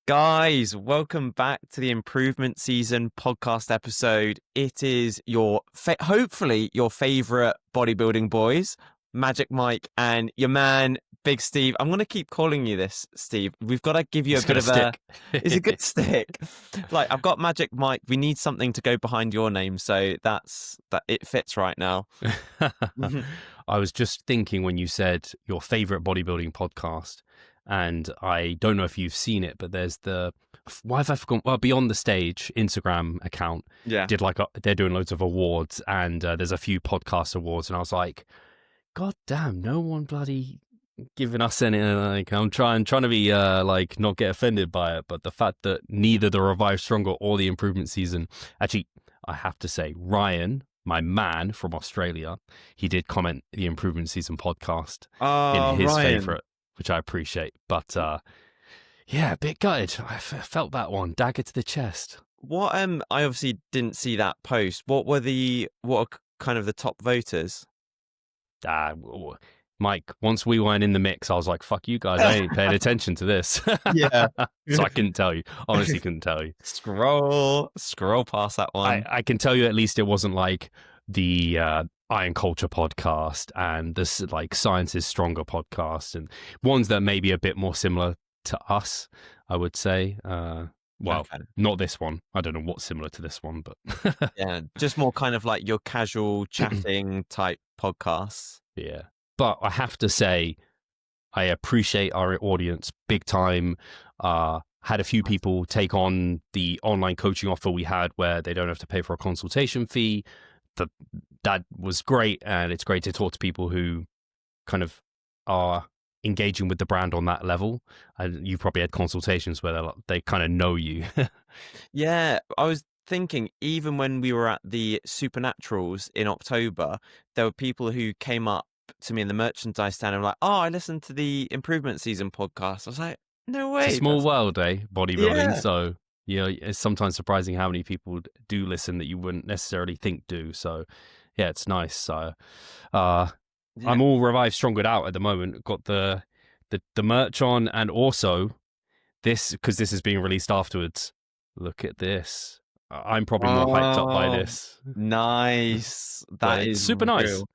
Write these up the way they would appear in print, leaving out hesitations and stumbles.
Guys, welcome back to the Improvement Season podcast episode. It is your, hopefully, your favorite bodybuilding boys, Magic Mike and your man, Big Steve. I'm going to keep calling you this, Steve. We've got to give you a bit of stick. It's a good stick. Like, I've got Magic Mike. We need something to go behind your name, so that it fits right now. I was just thinking when you said your favorite bodybuilding podcast, and I don't know if you've seen it, but there's why have I forgotten? Well, Beyond the Stage Instagram account. Yeah. They're doing loads of awards, and there's a few podcast awards, and I was like, God damn, no one bloody giving us any. Like, I'm trying to be like not get offended by it, but the fact that neither the Revive Stronger or the Improvement Season, actually, I have to say, Ryan, my man from Australia, he did comment the Improvement Season podcast in his favorite, which I appreciate. But yeah, a bit gutted. I felt that one, dagger to the chest. What I obviously didn't see that post. What are kind of the top voters? Mike, once we weren't in the mix, I was like, fuck you guys, I ain't paying attention to this. Yeah. So I couldn't tell you. Honestly, couldn't tell you. Scroll past that one. I can tell you at least it wasn't like the Iron Culture podcast and this like Science is Stronger podcast and ones that may be a bit more similar to us, I would say. Not this one. I don't know what's similar to this one, but yeah, just more kind of like your casual chatting type podcasts. Yeah. But I have to say, I appreciate our audience big time. Had a few people take on the online coaching offer we had where they don't have to pay for a consultation fee. That was great. And it's great to talk to people who kind of are engaging with the brand on that level. And you've probably had consultations where they kind of know you. Yeah, I was thinking even when we were at the Supernaturals in October, there were people who came up to me in the merchandise stand and were like, oh, I listened to the Improvement Season podcast. I was like, no way. It's a small world, bodybuilding. Yeah. So, it's sometimes surprising how many people do listen that you wouldn't necessarily think do. So, yeah, it's nice. So, I'm all Revive Stronger out at the moment. Got the merch on, and also this, because this is being released afterwards. Look at this. I'm probably more hyped up by this. Nice. That is super nice. Real.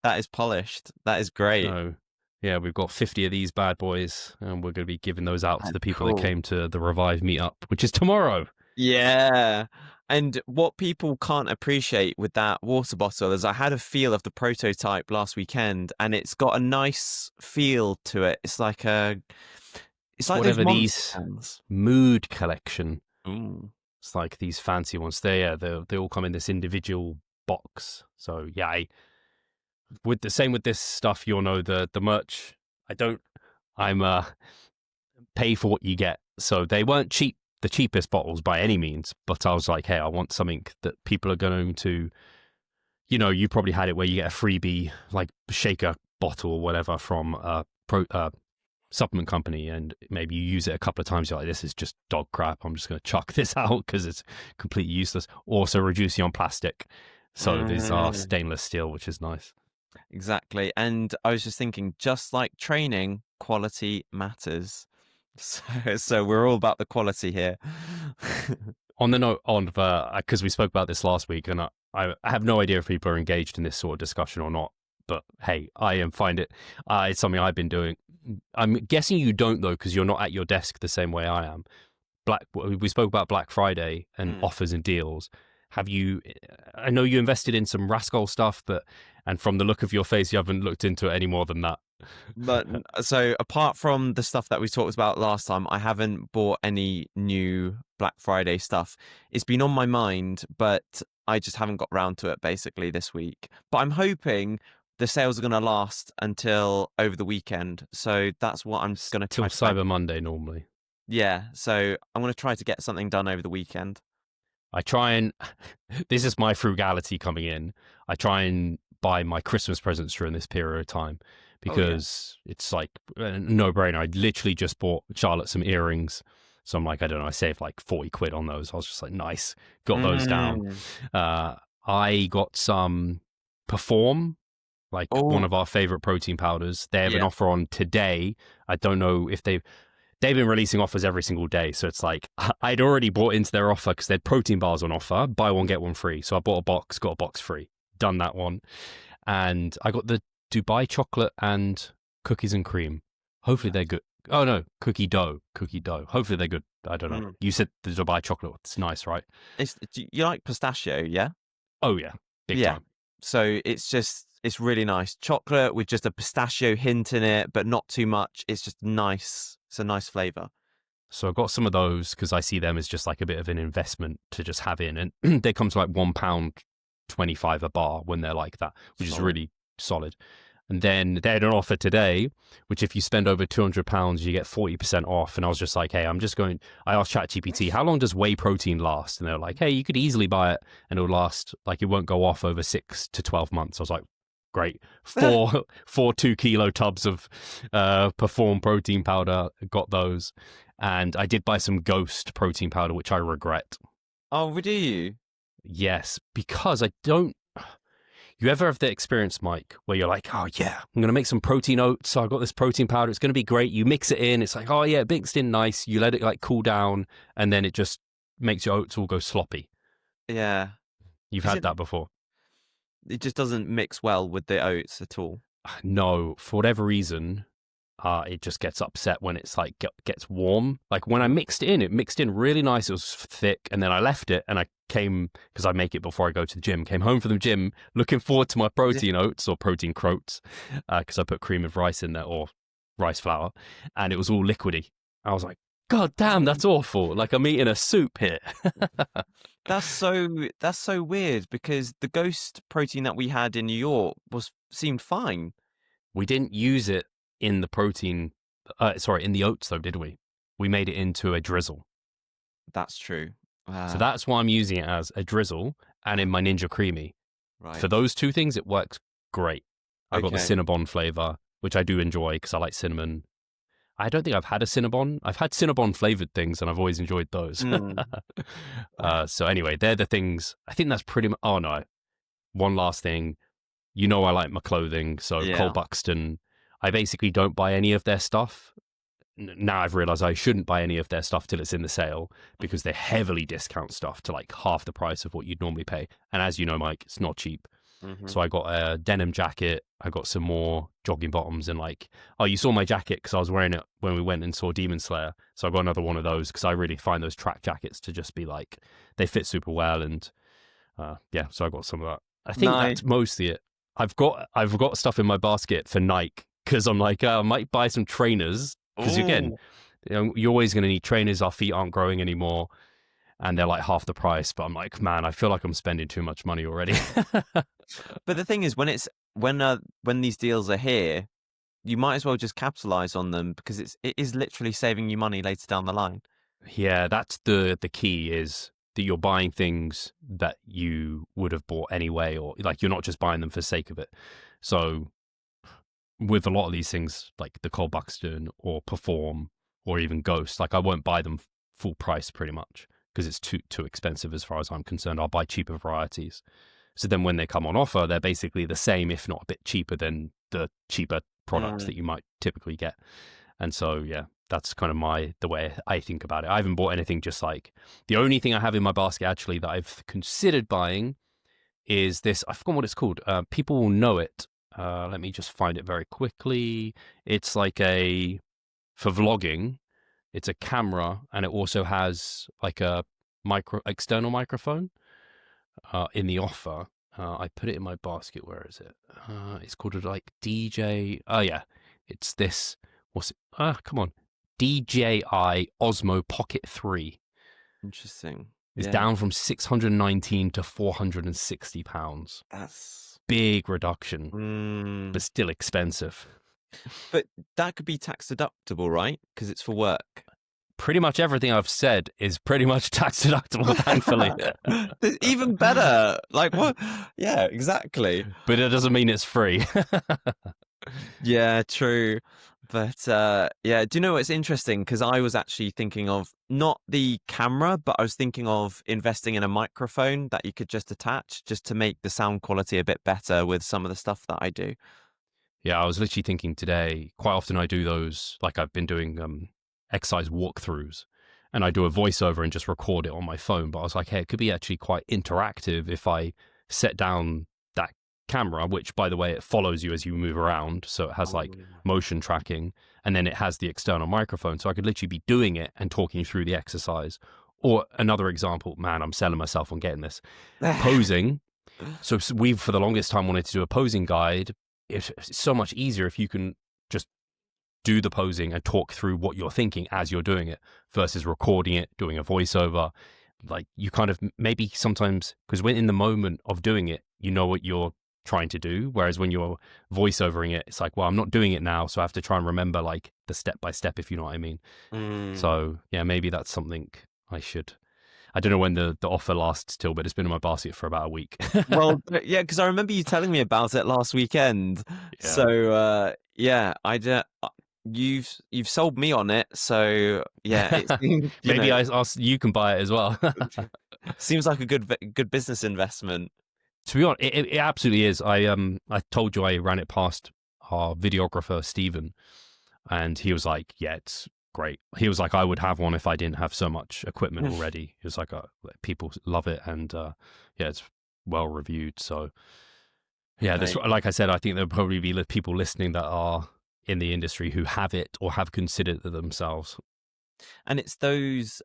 That is polished. That is great. So, yeah, we've got 50 of these bad boys, and we're going to be giving those out to the people that came to the Revive meetup, which is tomorrow. Yeah. And what people can't appreciate with that water bottle is I had a feel of the prototype last weekend, and it's got a nice feel to it. It's like whatever these mood collection. Ooh. It's like these fancy ones. They all come in this individual box. So yeah, with this stuff, the merch. I'm pay for what you get. So they weren't the cheapest bottles by any means, but I was like, hey, I want something that people are going to, you probably had it where you get a freebie like shaker bottle or whatever from a supplement company, and maybe you use it a couple of times. You're like, this is just dog crap. I'm just going to chuck this out because it's completely useless. Also reducing on plastic. So these are stainless steel, which is nice. Exactly. And I was just thinking, just like training, quality matters. So we're all about the quality here. On the note of, because we spoke about this last week, and I have no idea if people are engaged in this sort of discussion or not, but hey, find it. It's something I've been doing. I'm guessing you don't, though, because you're not at your desk the same way I am. We spoke about Black Friday and offers and deals. I know you invested in some Rascal stuff, and from the look of your face, you haven't looked into it any more than that. But so apart from the stuff that we talked about last time, I haven't bought any new Black Friday stuff. It's been on my mind, but I just haven't got around to it basically this week. But I'm hoping the sales are going to last until over the weekend. So that's what I'm going to try. Till Cyber Monday normally. Yeah. So I'm going to try to get something done over the weekend. I try and, this is my frugality coming in. I try and buy my Christmas presents during this period of time because it's like a no-brainer. I literally just bought Charlotte some earrings. So I'm like, I don't know, I saved like 40 quid on those. I was just like, nice, got those down. I got some Perform, like one of our favorite protein powders. They have an offer on today. I don't know if they've been releasing offers every single day. So it's like I'd already bought into their offer because they had protein bars on offer, buy one, get one free. So I bought a box, got a box free, done that one. And I got the Dubai chocolate and cookies and cream. Hopefully they're good. Oh no, cookie dough. Hopefully they're good. I don't know. You said the Dubai chocolate. It's nice, right? You like pistachio, yeah? Oh yeah, big Yeah. time. So it's really nice. Chocolate with just a pistachio hint in it, but not too much. It's just nice. It's a nice flavor. So I got some of those because I see them as just like a bit of an investment to just have in. And they come to like £1.25 a bar when they're like that, which is really solid. And then they had an offer today, which if you spend over £200, you get 40% off. And I was just like, hey, I asked ChatGPT, how long does whey protein last? And they're like, hey, you could easily buy it and it'll last, like it won't go off over 6 to 12 months. I was like, great. Four 2-kilo tubs of Perform protein powder, got those. And I did buy some Ghost protein powder, which I regret. Oh, do you? Yes, because I don't. You ever have the experience, Mike, where you're like, oh yeah, I'm going to make some protein oats. So I got this protein powder. It's going to be great. You mix it in. It's like, oh yeah, it mixed in nice. You let it like cool down and then it just makes your oats all go sloppy. Yeah. You've had that before. It just doesn't mix well with the oats at all. No, for whatever reason, it just gets upset when it's like gets warm. Like when I mixed it mixed in really nice. It was thick, and then I left it, and I came because I make it before I go to the gym. Came home from the gym, looking forward to my protein oats or protein croats, because I put cream of rice in there or rice flour, and it was all liquidy. I was like, God damn, that's awful! Like I'm eating a soup here. That's so weird because the Ghost protein that we had in New York seemed fine. We didn't use it in the protein, in the oats though, did we? We made it into a drizzle. That's true. So that's why I'm using it as a drizzle and in my Ninja Creamy. Right. For those two things, it works great. I've got the Cinnabon flavor, which I do enjoy because I like cinnamon. I don't think I've had a Cinnabon. I've had Cinnabon flavored things and I've always enjoyed those. So anyway, they're the things. I think that's pretty much. Oh no. One last thing. You know I like my clothing. So Cole Buxton, I basically don't buy any of their stuff. Now I've realized I shouldn't buy any of their stuff till it's in the sale because they heavily discount stuff to like half the price of what you'd normally pay. And as you know, Mike, it's not cheap. So I got a denim jacket. I got some more jogging bottoms and like, oh, you saw my jacket because I was wearing it when we went and saw Demon Slayer. So I got another one of those because I really find those track jackets to just be like, they fit super well. And so I got some of that. I think that's mostly it. I've got stuff in my basket for Nike because I'm like, I might buy some trainers because again, you're always going to need trainers. Our feet aren't growing anymore and they're like half the price. But I'm like, man, I feel like I'm spending too much money already. But the thing is, when these deals are here, you might as well just capitalize on them because it is literally saving you money later down the line. Yeah, that's the key is that you're buying things that you would have bought anyway, or like you're not just buying them for the sake of it. So with a lot of these things, like the Cole Buxton or Perform or even Ghost, like I won't buy them full price pretty much because it's too expensive as far as I'm concerned. I'll buy cheaper varieties. So then when they come on offer, they're basically the same, if not a bit cheaper than the cheaper products that you might typically get. And so, yeah, that's kind of the way I think about it. I haven't bought anything just like the only thing I have in my basket actually that I've considered buying is this. I forgot what it's called. People will know it. Let me just find it very quickly. It's like for vlogging, it's a camera and it also has like a external microphone in the offer. I put it in my basket. Where is it? It's called like DJ. Oh yeah, it's this. What's it? Come on. DJI Osmo Pocket 3. Interesting. It's down from £619 to £460. That's big reduction, but still expensive. But that could be tax deductible, right? Because it's for work. Pretty much everything I've said is pretty much tax deductible, thankfully. Even better. Like what? Yeah, exactly. But it doesn't mean it's free. Yeah, true. But yeah, do you know what's interesting? Because I was actually thinking of not the camera, but I was thinking of investing in a microphone that you could just attach just to make the sound quality a bit better with some of the stuff that I do. Yeah, I was literally thinking today, quite often I do those, like I've been doing exercise walkthroughs, and I do a voiceover and just record it on my phone. But I was like, hey, it could be actually quite interactive if I set down that camera, which, by the way, it follows you as you move around. So it has Oh, like motion tracking, and then it has the external microphone. So I could literally be doing it and talking through the exercise. Or another example, man, I'm selling myself on getting this. Posing. So we've, for the longest time, wanted to do a posing guide. It's so much easier if you can just do the posing and talk through what you're thinking as you're doing it versus recording it, doing a voiceover. Like, you kind of maybe sometimes, because when in the moment of doing it, you know what you're trying to do. Whereas when you're voiceovering it, it's like, well, I'm not doing it now, so I have to try and remember like the step by step, if you know what I mean. So yeah, maybe that's something I should. I don't know when the offer lasts till, but it's been in my basket for about a week. Well, yeah, because I remember you telling me about it last weekend. Yeah. So yeah, you've sold me on it. So yeah, it seems, maybe you can buy it as well. seems like a good business investment. To be honest, it absolutely is. I told you I ran it past our videographer Stephen, and he was like, "Yeah, it's great." He was like, "I would have one if I didn't have so much equipment already." He was like, "People love it, and yeah, it's well reviewed." So yeah, this, like I said, I think there'll probably be people listening that are in the industry who have it or have considered it themselves. And it's those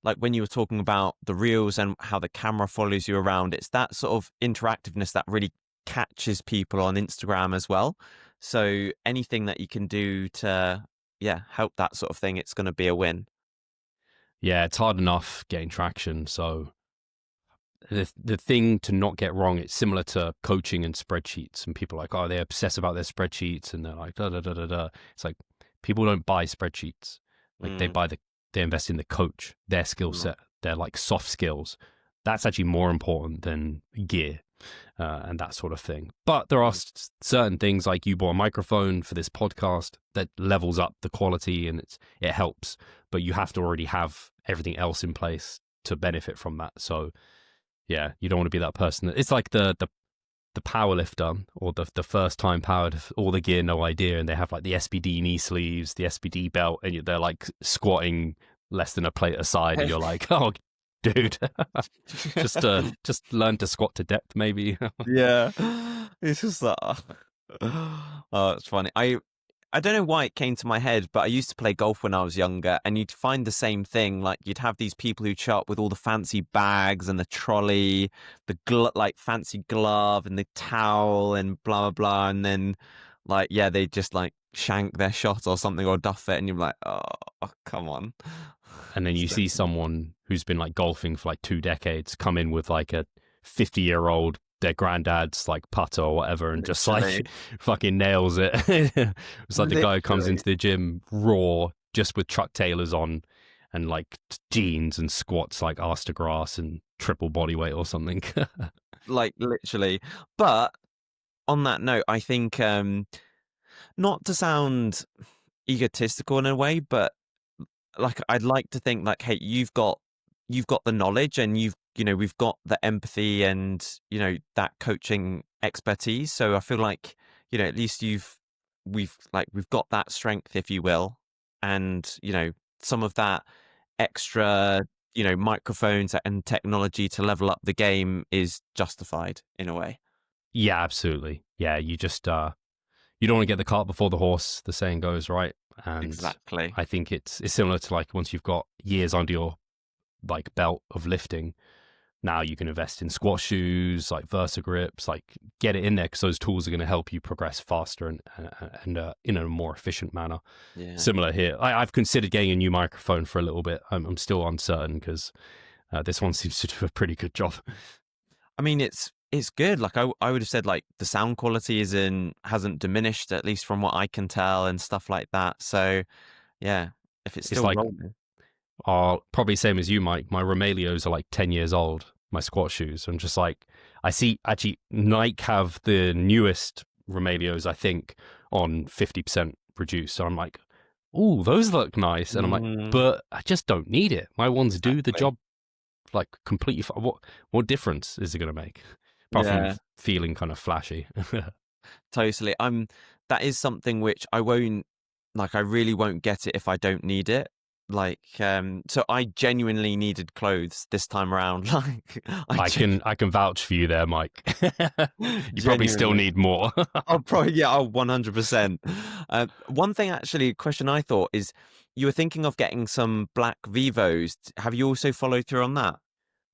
like when you were talking about the reels and how the camera follows you around, it's that sort of interactiveness that really catches people on Instagram as well. So anything that you can do to help that sort of thing, it's going to be a win. Yeah, it's hard enough getting traction. So the thing to not get wrong, it's similar to coaching and spreadsheets, and people are like, oh, they obsess about their spreadsheets, and they're like, da da da da da. It's like, people don't buy spreadsheets. Like, they invest in the coach, their skill set, their like soft skills. That's actually more important than gear and that sort of thing. But there are certain things, like you bought a microphone for this podcast, that levels up the quality, and it helps. But you have to already have everything else in place to benefit from that. So yeah, you don't want to be that person. It's like the power lifter, or the first time powered, all the gear, no idea, and they have like the SBD knee sleeves, the SBD belt, and they're like squatting less than a plate aside, and you're like, oh, dude, just learn to squat to depth, maybe. Yeah, it's just like, oh, it's funny. I don't know why it came to my head, but I used to play golf when I was younger, and you'd find the same thing. Like, you'd have these people who show up with all the fancy bags and the trolley, the like fancy glove and the towel and blah blah blah, and then like they just like shank their shot or something or duff it, and you're like, oh, come on. And then you see someone who's been like golfing for like 2 decades come in with like a 50-year-old, their granddad's like putter or whatever, and just like fucking nails it. It's like the guy who comes into the gym raw, just with Chuck Taylors on and like jeans, and squats like arse to grass and triple body weight or something. Like, literally. But on that note, I think not to sound egotistical in a way, but like, I'd like to think like, hey, you've got the knowledge, and we've got the empathy and that coaching expertise. So I feel like at least we've got that strength, if you will, and some of that extra microphones and technology to level up the game is justified in a way. Yeah, absolutely. Yeah, you just you don't want to get the cart before the horse, the saying goes, right? And exactly. I think it's similar to like, once you've got years under your like belt of lifting, now you can invest in squat shoes, like Versa grips, like get it in there, because those tools are going to help you progress faster and in a more efficient manner. Yeah. Similar here. I've considered getting a new microphone for a little bit. I'm still uncertain, because this one seems to do a pretty good job. I mean, it's good. Like, I would have said like the sound quality hasn't diminished, at least from what I can tell, and stuff like that. So yeah, if it's still like rolling. Probably same as you, Mike. My Romaleos are like 10 years old, my squat shoes. I'm just like, I see actually Nike have the newest Romaleos, I think, on 50% reduced. So I'm like, ooh, those look nice. And I'm like, but I just don't need it. My ones do the job like completely. What difference is it going to make? Apart from feeling kind of flashy. Totally. That is something which I won't Like, I really won't get it if I don't need it. Like, so I genuinely needed clothes this time around. Like, I can vouch for you there, Mike. You probably still genuinely. need more. Oh, probably, yeah, oh, 100%. One thing, actually, question I thought is, you were thinking of getting some black Vivos. Have you also followed through on that?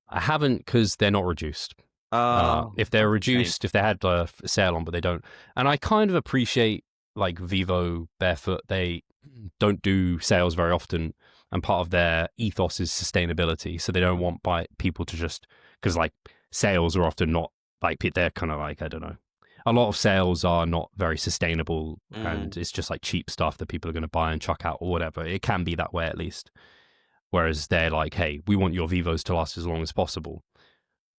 I haven't because they're not reduced. If they're That's a shame. reduced, if they had a sale on, but they don't. And I kind of appreciate like Vivo Barefoot. They don't do sales very often, and part of their ethos is sustainability. So they don't want people to just because like sales are often not like they're kind of like I don't know. A lot of sales are not very sustainable, and Mm, it's just like cheap stuff that people are going to buy and chuck out or whatever. It can be that way at least. Whereas they're like, hey, we want your Vivos to last as long as possible.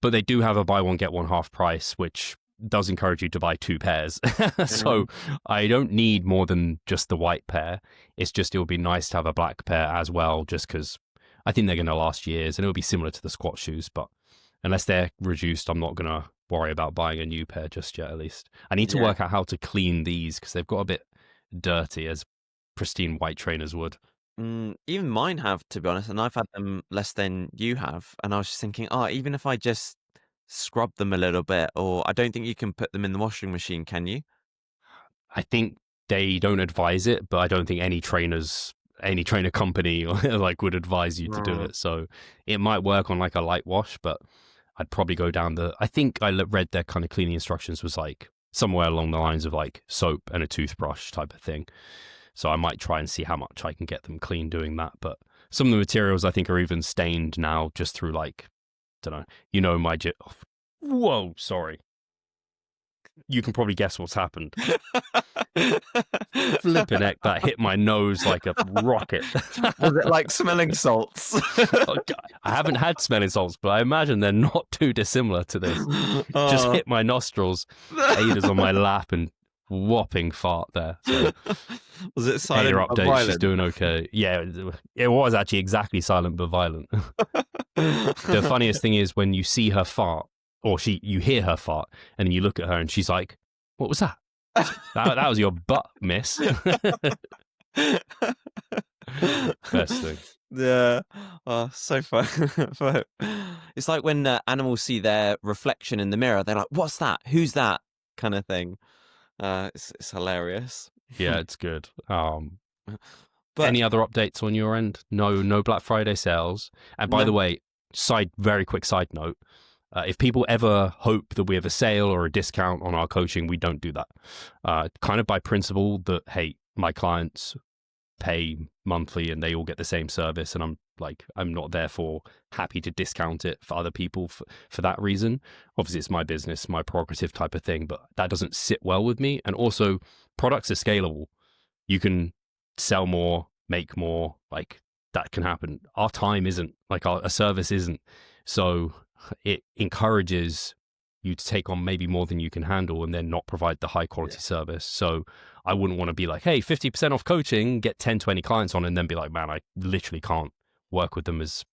But they do have a buy one, get one half price, which does encourage you to buy two pairs. So mm, I don't need more than just the white pair. It's just, it would be nice to have a black pair as well, just because I think they're going to last years and it'll be similar to the squat shoes. But unless they're reduced, I'm not going to worry about buying a new pair just yet, at least. I need to yeah. work out how to clean these because they've got a bit dirty as pristine white trainers would. Even mine have, to be honest, and I've had them less than you have. And I was just thinking, oh, even if I just scrub them a little bit, or I don't think you can put them in the washing machine, can you? I think they don't advise it, but I don't think any trainer company like would advise you to do Mm, it. So it might work on like a light wash, but I'd probably go down I think I read their kind of cleaning instructions was like somewhere along the lines of like soap and a toothbrush type of thing. So I might try and see how much I can get them clean doing that. But some of the materials I think are even stained now just through like, don't know, whoa, sorry. You can probably guess what's happened. Flipping heck, that hit my nose like a rocket. Was it like smelling salts? I haven't had smelling salts, but I imagine they're not too dissimilar to this. Just Oh. hit my nostrils. Ada's on my lap and whopping fart there. So Was it Ada silent but update, she's violent? doing okay. Yeah, it was actually exactly silent but violent. The funniest thing is when you see her fart, or you hear her fart, and then you look at her and she's like, "What was that? That was your butt, miss." Best thing. Yeah. Oh, so fun. It's like when animals see their reflection in the mirror, they're like, "What's that? Who's that?" kind of thing. It's hilarious. Yeah, it's good. But Any other updates on your end? No Black Friday sales. And by the no. way, very quick side note: if people ever hope that we have a sale or a discount on our coaching, we don't do that. Kind of by principle that hey, my clients pay monthly and they all get the same service, and I'm not therefore happy to discount it for other people for that reason. Obviously, it's my business, my prerogative type of thing, but that doesn't sit well with me. And also, products are scalable. You can sell more, make more, like that can happen. Our time isn't, like a service isn't. So it encourages you to take on maybe more than you can handle and then not provide the high quality service. So I wouldn't want to be like, hey, 50% off coaching, get 10, 20 clients on, and then be like, man, I literally can't work with them as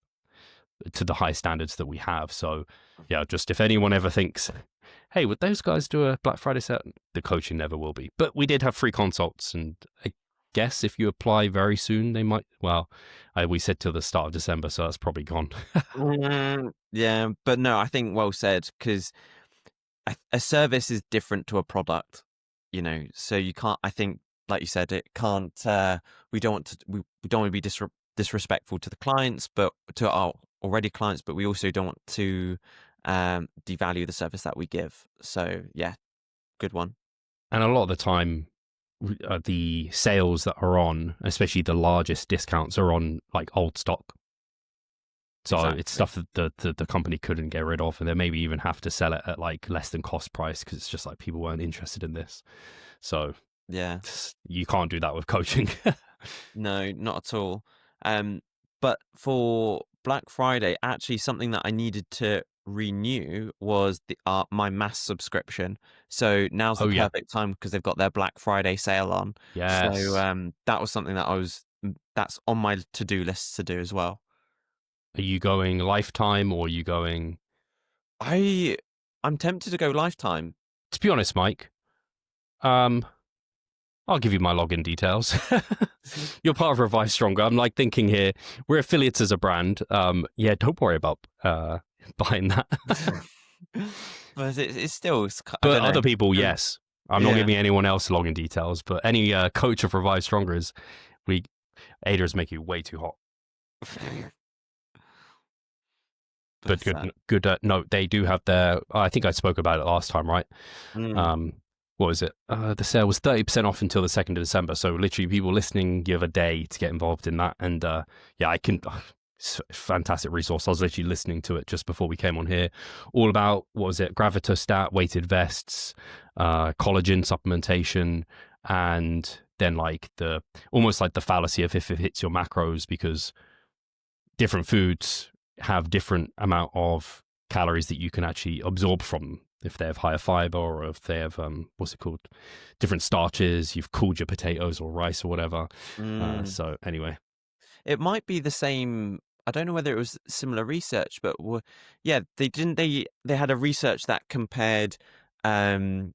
to the high standards that we have. So yeah, just if anyone ever thinks, hey, would those guys do a Black Friday set? The coaching never will be. But we did have free consults, and I guess if you apply very soon, they might. Well, we said till the start of December, so that's probably gone. Yeah, but no, I think well said, because a service is different to a product, so you can't, I think, like you said, it can't, we don't want to, we don't want to be disrespectful to the clients, but to our already clients, but we also don't want to devalue the service that we give. So yeah, good one. And a lot of the time, the sales that are on, especially the largest discounts, are on like old stock. So it's Exactly. stuff that the company couldn't get rid of, and they maybe even have to sell it at like less than cost price because it's just like people weren't interested in this. So Yeah. you can't do that with coaching. No, not at all. Um, but for Black Friday, actually, something that I needed to renew was my mass subscription. So now's the Oh yeah, perfect time because they've got their Black Friday sale on. So yes. that was something that's on my to-do list to do as well. Are you going lifetime or are you going? I'm tempted to go lifetime. To be honest, Mike, um, I'll give you my login details. You're part of Revive Stronger. I'm like thinking here, we're affiliates as a brand. Yeah, don't worry about buying that. But it's still, I But don't know. other people, yes. I'm not Yeah. giving anyone else login details. But any coach of Revive Stronger is, Aders make you way too hot. But good note. They do have their. I think I spoke about it last time, right? What was it? The sale was 30% off until the 2nd of December. So literally, people listening, you have a day to get involved in that. And yeah, I can. It's a fantastic resource. I was literally listening to it just before we came on here. All about, what was it? Gravitostat, weighted vests, collagen supplementation, and then like almost like the fallacy of if it hits your macros, because different foods have different amount of calories that you can actually absorb from them. If they have higher fiber, or if they have what's it called, different starches, you've cooled your potatoes or rice or whatever. So anyway, it might be the same. I don't know whether it was similar research, but yeah, they had a research that compared kind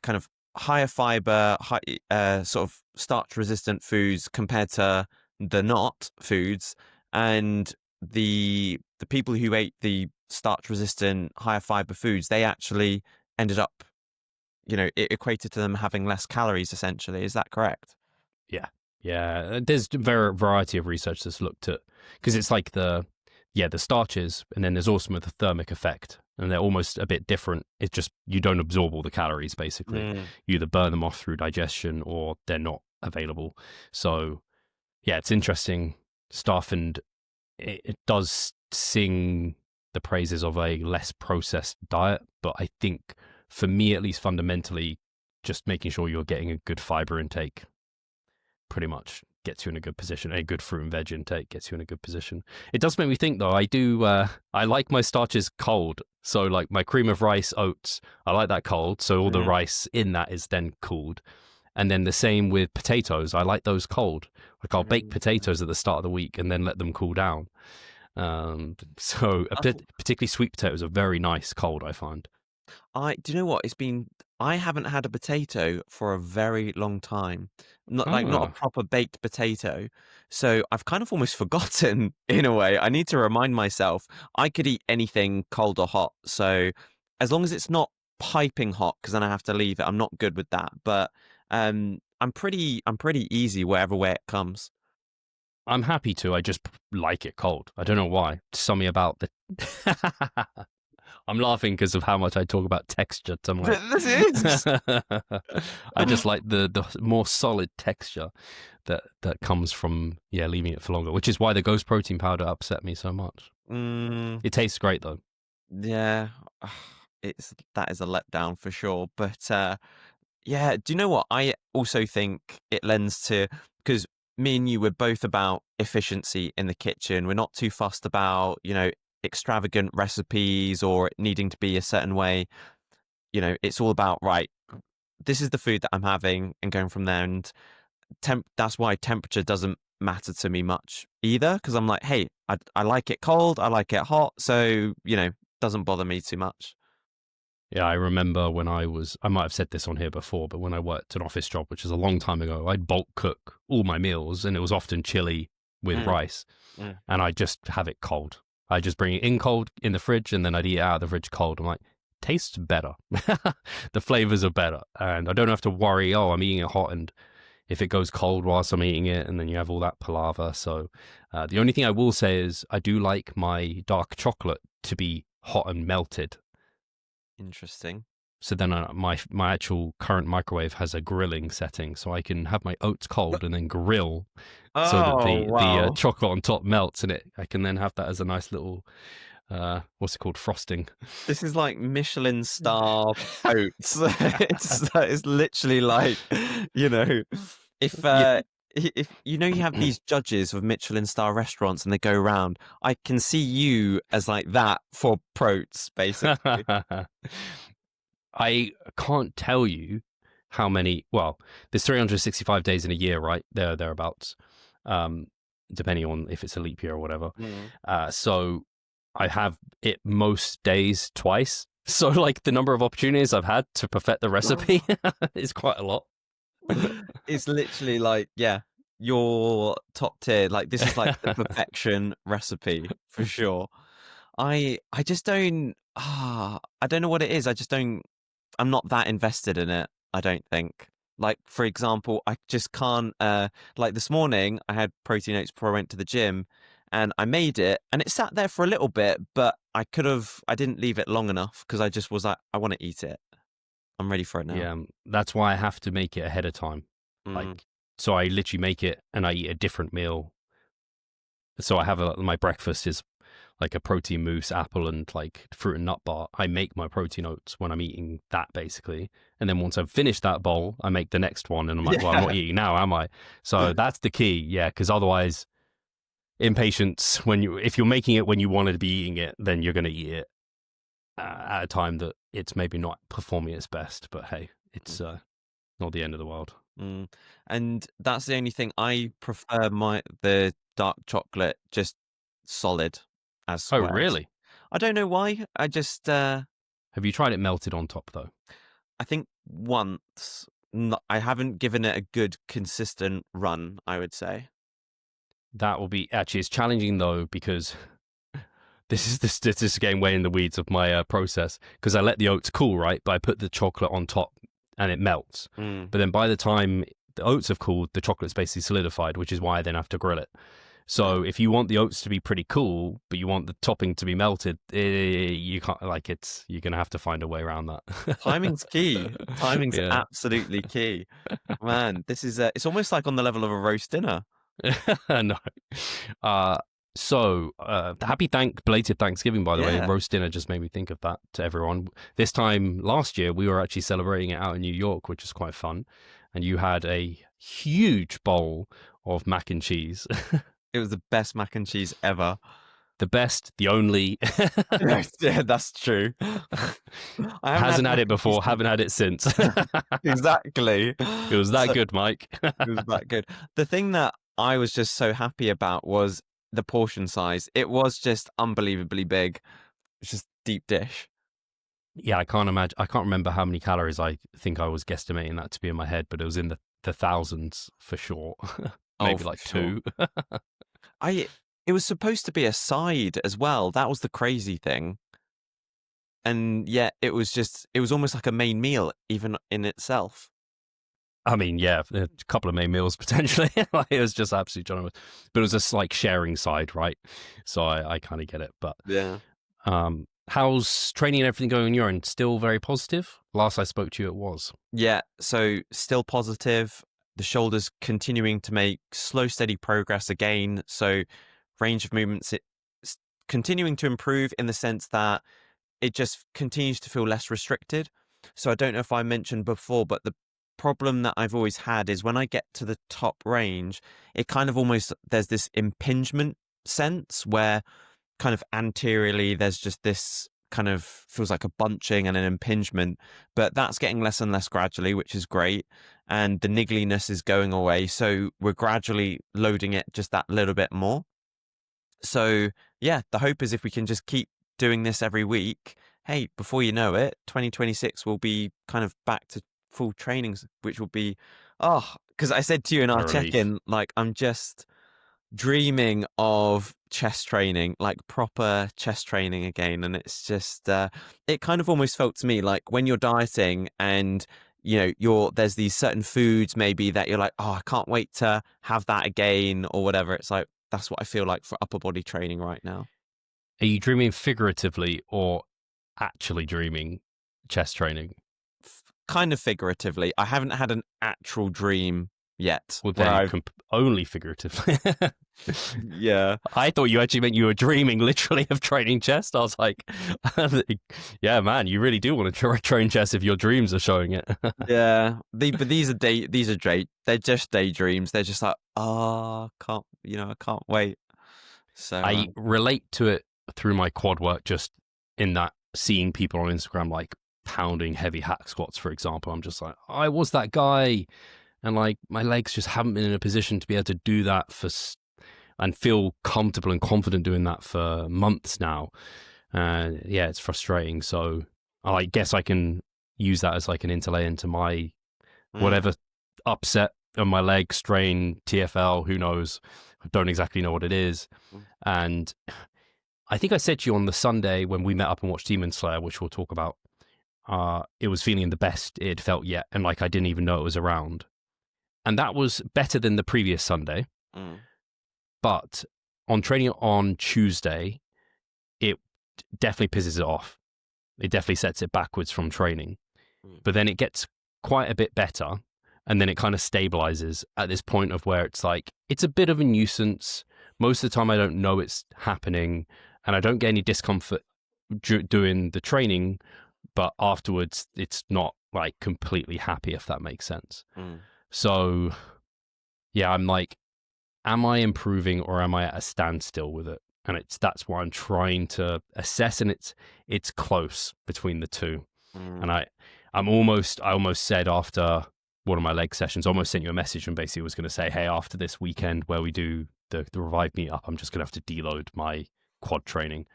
of higher fiber, sort of starch resistant foods compared to the not foods, and the people who ate the starch resistant higher fiber foods, they actually ended up, it equated to them having less calories essentially. Is that correct? yeah. There's a variety of research that's looked at, because it's like the starches, and then there's also the thermic effect, and they're almost a bit different. It's just you don't absorb all the calories basically. You either burn them off through digestion, or they're not available. So yeah, it's interesting stuff, and it does sing the praises of a less processed diet. But I think, for me at least, fundamentally, just making sure you're getting a good fiber intake pretty much gets you in a good position. A good fruit and veg intake gets you in a good position. It does make me think, though. I like my starches cold. So like my cream of rice, oats, I like that cold. So all the rice in that is then cooled. And then the same with potatoes. I like those cold. Like I'll bake potatoes at the start of the week and then let them cool down. So particularly sweet potatoes are very nice cold, I find. Do you know what? I haven't had a potato for a very long time. Not a proper baked potato. So I've kind of almost forgotten in a way. I need to remind myself I could eat anything cold or hot. So as long as it's not piping hot, because then I have to leave it, I'm not good with that. But I'm pretty easy wherever way it comes. I'm happy to. I just like it cold. I don't know why. Something about the. I'm laughing because of how much I talk about texture to my. This is. I just like the more solid texture that comes from leaving it for longer, which is why the Ghost protein powder upset me so much. It tastes great though. Yeah, that is a letdown for sure. But yeah, do you know what? I also think it lends to, because me and you were both about efficiency in the kitchen. We're not too fussed about, extravagant recipes or needing to be a certain way. It's all about, right, this is the food that I'm having, and going from there. And that's why temperature doesn't matter to me much either, because I'm like, hey, I like it cold, I like it hot, so doesn't bother me too much. Yeah, I remember when I might have said this on here before, but when I worked an office job, which is a long time ago, I'd bulk cook all my meals, and it was often chili with rice, and I just have it cold. I just bring it in cold in the fridge, and then I'd eat it out of the fridge cold. I'm like, tastes better. The flavors are better, and I don't have to worry, I'm eating it hot, and if it goes cold whilst I'm eating it, and then you have all that palaver. So the only thing I will say is I do like my dark chocolate to be hot and melted. Interesting. So then my actual current microwave has a grilling setting, so I can have my oats cold and then grill, so that the chocolate on top melts, and I can then have that as a nice little what's it called, frosting. This is like Michelin star oats. It's literally like, if you have these judges of Michelin star restaurants and they go around, I can see you as like that for protes, basically. I can't tell you how many. Well, there's 365 days in a year, right? Thereabouts, depending on if it's a leap year or whatever. So I have it most days twice. So like the number of opportunities I've had to perfect the recipe is quite a lot. It's literally like, yeah, your top tier. Like this is like the perfection recipe for sure. I just don't I don't know what it is. I'm not that invested in it, I don't think. Like for example, I just can't like this morning I had protein oats before I went to the gym and I made it and it sat there for a little bit, but I didn't leave it long enough because I just was like, I want to eat it. I'm ready for it now. Yeah, that's why I have to make it ahead of time. Like, Mm. so I literally make it and I eat a different meal. So I have my breakfast is like a protein mousse, apple, and like fruit and nut bar. I make my protein oats when I'm eating that basically. And then once I've finished that bowl, I make the next one. And I'm like, well, I'm Yeah. not eating now, am I? So that's the key. Yeah. Because otherwise, impatience, if you're making it when you wanted to be eating it, then you're going to eat it at a time that it's maybe not performing its best. But hey, it's not the end of the world. Mm. And that's the only thing I prefer the dark chocolate just solid as Oh, squares. really? I don't know why. I just Have you tried it melted on top though? I think once I haven't given it a good consistent run, I would say. That will be actually, it's challenging though, because this is getting way in the weeds of my process, because I let the oats cool, right? But I put the chocolate on top and it melts. Mm. But then by the time the oats have cooled, the chocolate's basically solidified, which is why I then have to grill it. So if you want the oats to be pretty cool, but you want the topping to be melted, you can't, like, you're going to have to find a way around that. Timing's key. Timing's Yeah. absolutely key. Man, this is it's almost like on the level of a roast dinner. No. Belated Thanksgiving, by the way. Yeah. Roast dinner just made me think of that to everyone. This time last year, we were actually celebrating it out in New York, which is quite fun. And you had a huge bowl of mac and cheese. It was the best mac and cheese ever. The best, the only. Yeah, that's true. I Hasn't had mac it and before, cheese haven't had it since. exactly. It was that good, Mike. It was that good. The thing that I was just so happy about was the portion size. It was just unbelievably big. It's just deep dish. Yeah, I can't remember how many calories I think I was guesstimating that to be in my head, but it was in the thousands for sure. Maybe For like sure. 2. It was supposed to be a side as well. That was the crazy thing. And yet it was almost like a main meal even in itself. I mean, yeah, a couple of main meals potentially. Like, it was just absolutely generous, but it was just like sharing side, right? So I kind of get it. But Yeah. how's training and everything going on your end? Still very positive? Last I spoke to you, it was. Yeah, so still positive. The shoulders continuing to make slow, steady progress again. So range of movements it's continuing to improve in the sense that it just continues to feel less restricted. So I don't know if I mentioned before, but the problem that I've always had is when I get to the top range, it kind of almost there's this impingement sense where kind of anteriorly there's just this kind of feels like a bunching and an impingement, but that's getting less and less gradually, which is great, and the niggliness is going away, so we're gradually loading it just that little bit more. So yeah, the hope is if we can just keep doing this every week, hey, before you know it, 2026 will be kind of back to full trainings, which will be because I said to you in our A relief. check-in, like I'm just dreaming of chest training, like proper chest training again. And it's just, it kind of almost felt to me like when you're dieting and, there's these certain foods maybe that you're like, oh, I can't wait to have that again or whatever. It's like, that's what I feel like for upper body training right now. Are you dreaming figuratively or actually dreaming chest training? Kind of figuratively. I haven't had an actual dream yet. Well, Where then only figuratively. Yeah. I thought you actually meant you were dreaming literally of training chest. I was like, yeah, man, you really do want to train chest if your dreams are showing it. Yeah. But they're just daydreams. They're just like, I can't wait. So I relate to it through my quad work, just in that seeing people on Instagram like pounding heavy hack squats, for example. I'm just like, I was that guy. And like my legs just haven't been in a position to be able to do that and feel comfortable and confident doing that for months now. Yeah, it's frustrating. So I guess I can use that as like an interlay into my whatever upset on my leg, strain, TFL, who knows? I don't exactly know what it is. Mm. And I think I said to you on the Sunday when we met up and watched Demon Slayer, which we'll talk about, it was feeling the best it had felt yet. And like I didn't even know it was around. And that was better than the previous Sunday. Mm. But on training on Tuesday, it definitely pisses it off. It definitely sets it backwards from training. Mm. But then it gets quite a bit better. And then it kind of stabilizes at this point of where it's like, it's a bit of a nuisance. Most of the time, I don't know it's happening and I don't get any discomfort doing the training. But afterwards, it's not like completely happy, if that makes sense. Mm. So, yeah, I'm like, am I improving or am I at a standstill with it? And that's what I'm trying to assess, and it's close between the two. Mm. And I almost said after one of my leg sessions, I almost sent you a message and basically was going to say, hey, after this weekend where we do the Revive meetup, I'm just going to have to deload my quad training.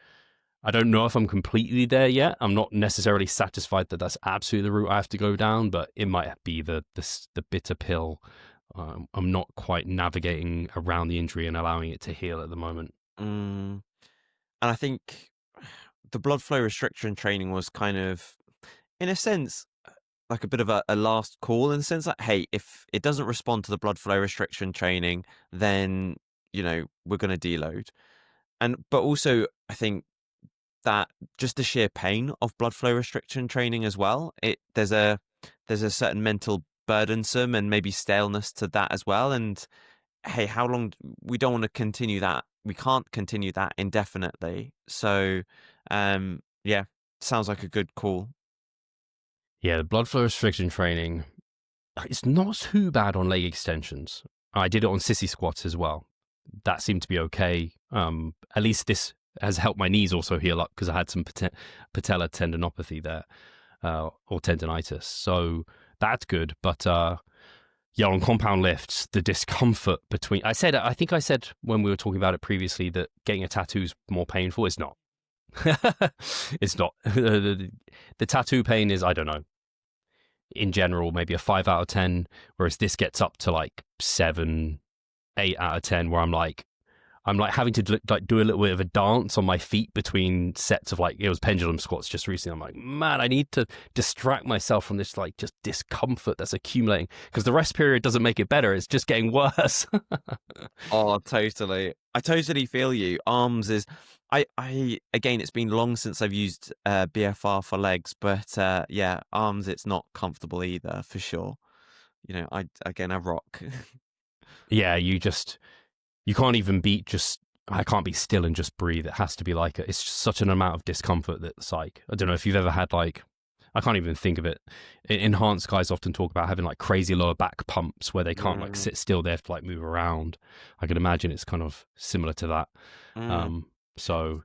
I don't know if I'm completely there yet. I'm not necessarily satisfied that that's absolutely the route I have to go down, but it might be the bitter pill. I'm not quite navigating around the injury and allowing it to heal at the moment. And I think the blood flow restriction training was kind of, in a sense, like a bit of a last call, in the sense that, hey, if it doesn't respond to the blood flow restriction training, then, we're going to deload. But also, I think that just the sheer pain of blood flow restriction training as well, there's a certain mental burdensome and maybe staleness to that as well. And hey, how long? We don't want to continue that. We can't continue that indefinitely. So, yeah, sounds like a good call. Yeah, the blood flow restriction training, it's not too bad on leg extensions. I did it on sissy squats as well. That seemed to be okay. At least this has helped my knees also heal up because I had some patella tendinopathy there, or tendonitis. So that's good. But yeah, on compound lifts, the discomfort between... I think I said when we were talking about it previously that getting a tattoo is more painful. It's not. It's not. The tattoo pain is, I don't know, in general, maybe a 5 out of 10, whereas this gets up to like 7, 8 out of 10, where I'm like having to do a little bit of a dance on my feet between sets of it was pendulum squats just recently. I'm like, man, I need to distract myself from this just discomfort that's accumulating, because the rest period doesn't make it better. It's just getting worse. Oh, totally. I totally feel you. Arms is, again, it's been long since I've used BFR for legs, but yeah, arms, it's not comfortable either, for sure. I rock. Yeah, you can't even I can't be still and just breathe. It has to be it's just such an amount of discomfort that's I don't know if you've ever had I can't even think of it. Enhanced guys often talk about having crazy lower back pumps where they can't sit still. They have to move around. I can imagine it's kind of similar to that. So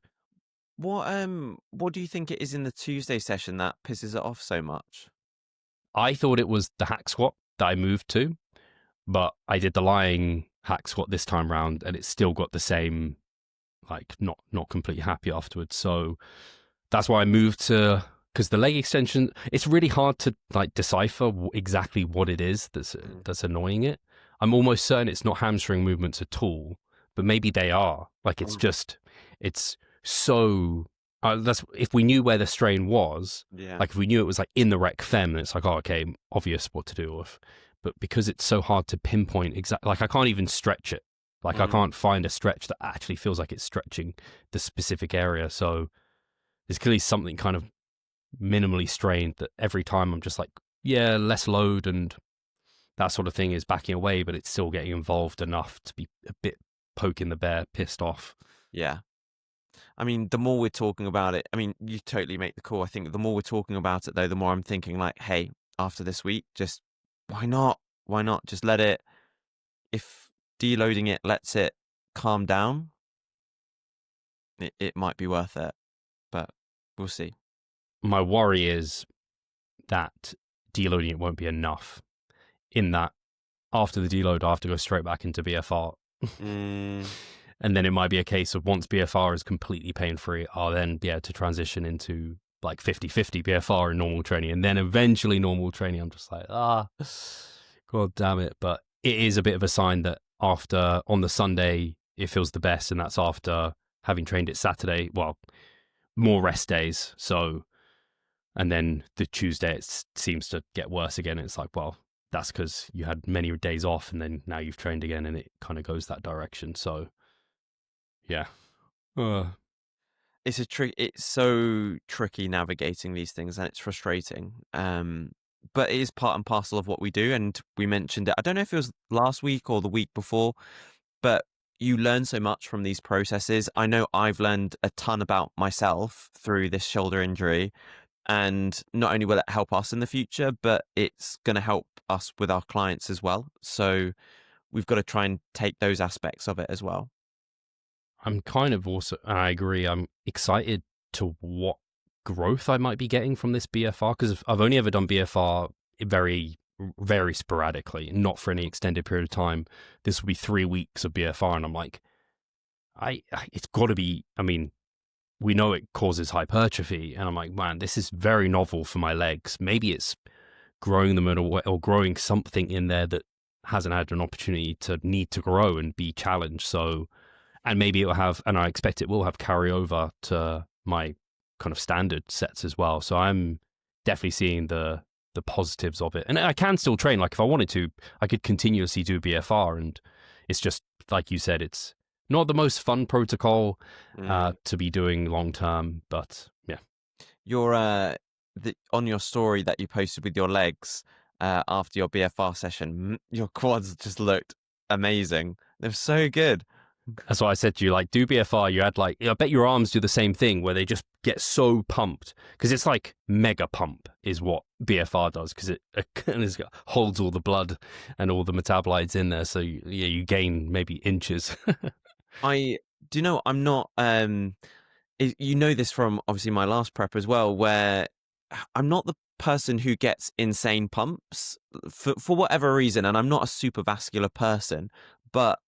what do you think it is in the Tuesday session that pisses it off so much? I thought it was the hack squat that I moved to, but I did the lying hack squat this time round and it's still got the same, not completely happy afterwards. So that's why I moved to, because the leg extension, it's really hard to decipher exactly what it is that's annoying it. I'm almost certain it's not hamstring movements at all, but maybe they are. It's so, that's, if we knew where the strain was, yeah. If we knew it was in the rec fem, it's oh, okay, obvious what to do with. But because it's so hard to pinpoint exactly, I can't even stretch it. I can't find a stretch that actually feels like it's stretching the specific area. So there's clearly something kind of minimally strained that every time I'm just less load and that sort of thing is backing away, but it's still getting involved enough to be a bit poking the bear, pissed off. Yeah. I mean, the more we're talking about it, you totally make the call. I think the more we're talking about it, though, the more I'm thinking hey, after this week, just why not? Why not? Just let it, if deloading it lets it calm down, it might be worth it, but we'll see. My worry is that deloading it won't be enough, in that after the deload, I have to go straight back into BFR. And then it might be a case of once BFR is completely pain-free, I'll then be able to transition into 50-50 BFR and normal training. And then eventually normal training, I'm just God damn it. But it is a bit of a sign that after on the Sunday, it feels the best. And that's after having trained it Saturday. Well, more rest days. So, and then the Tuesday, it seems to get worse again. It's like, well, that's because you had many days off and then now you've trained again and it kind of goes that direction. So, yeah. It's so tricky navigating these things, and it's frustrating. But it is part and parcel of what we do, and we mentioned it. I don't know if it was last week or the week before, but you learn so much from these processes. I know I've learned a ton about myself through this shoulder injury, and not only will it help us in the future, but it's going to help us with our clients as well. So we've got to try and take those aspects of it as well. I'm kind of also, I agree, I'm excited to what growth I might be getting from this BFR, because I've only ever done BFR very, very sporadically, not for any extended period of time. This will be 3 weeks of BFR, and I'm like, it's got to be, I mean, we know it causes hypertrophy, and I'm like, man, this is very novel for my legs. Maybe it's growing them in a way, or growing something in there that hasn't had an opportunity to need to grow and be challenged. So, and maybe it will have, and I expect it will have carryover to my kind of standard sets as well. So I'm definitely seeing the positives of it. And I can still train. Like if I wanted to, I could continuously do BFR. And it's just, like you said, it's not the most fun protocol to be doing long term, but yeah. Your on your story that you posted with your legs after your BFR session, your quads just looked amazing. They're so good. That's why I said to you, like, do BFR, you had like, I bet your arms do the same thing where they just get so pumped, because it's like mega pump is what BFR does, because it holds all the blood and all the metabolites in there. So yeah, you gain maybe inches. I do, you know, I'm not, you know this from obviously my last prep as well, where I'm not the person who gets insane pumps for whatever reason, and I'm not a super vascular person, but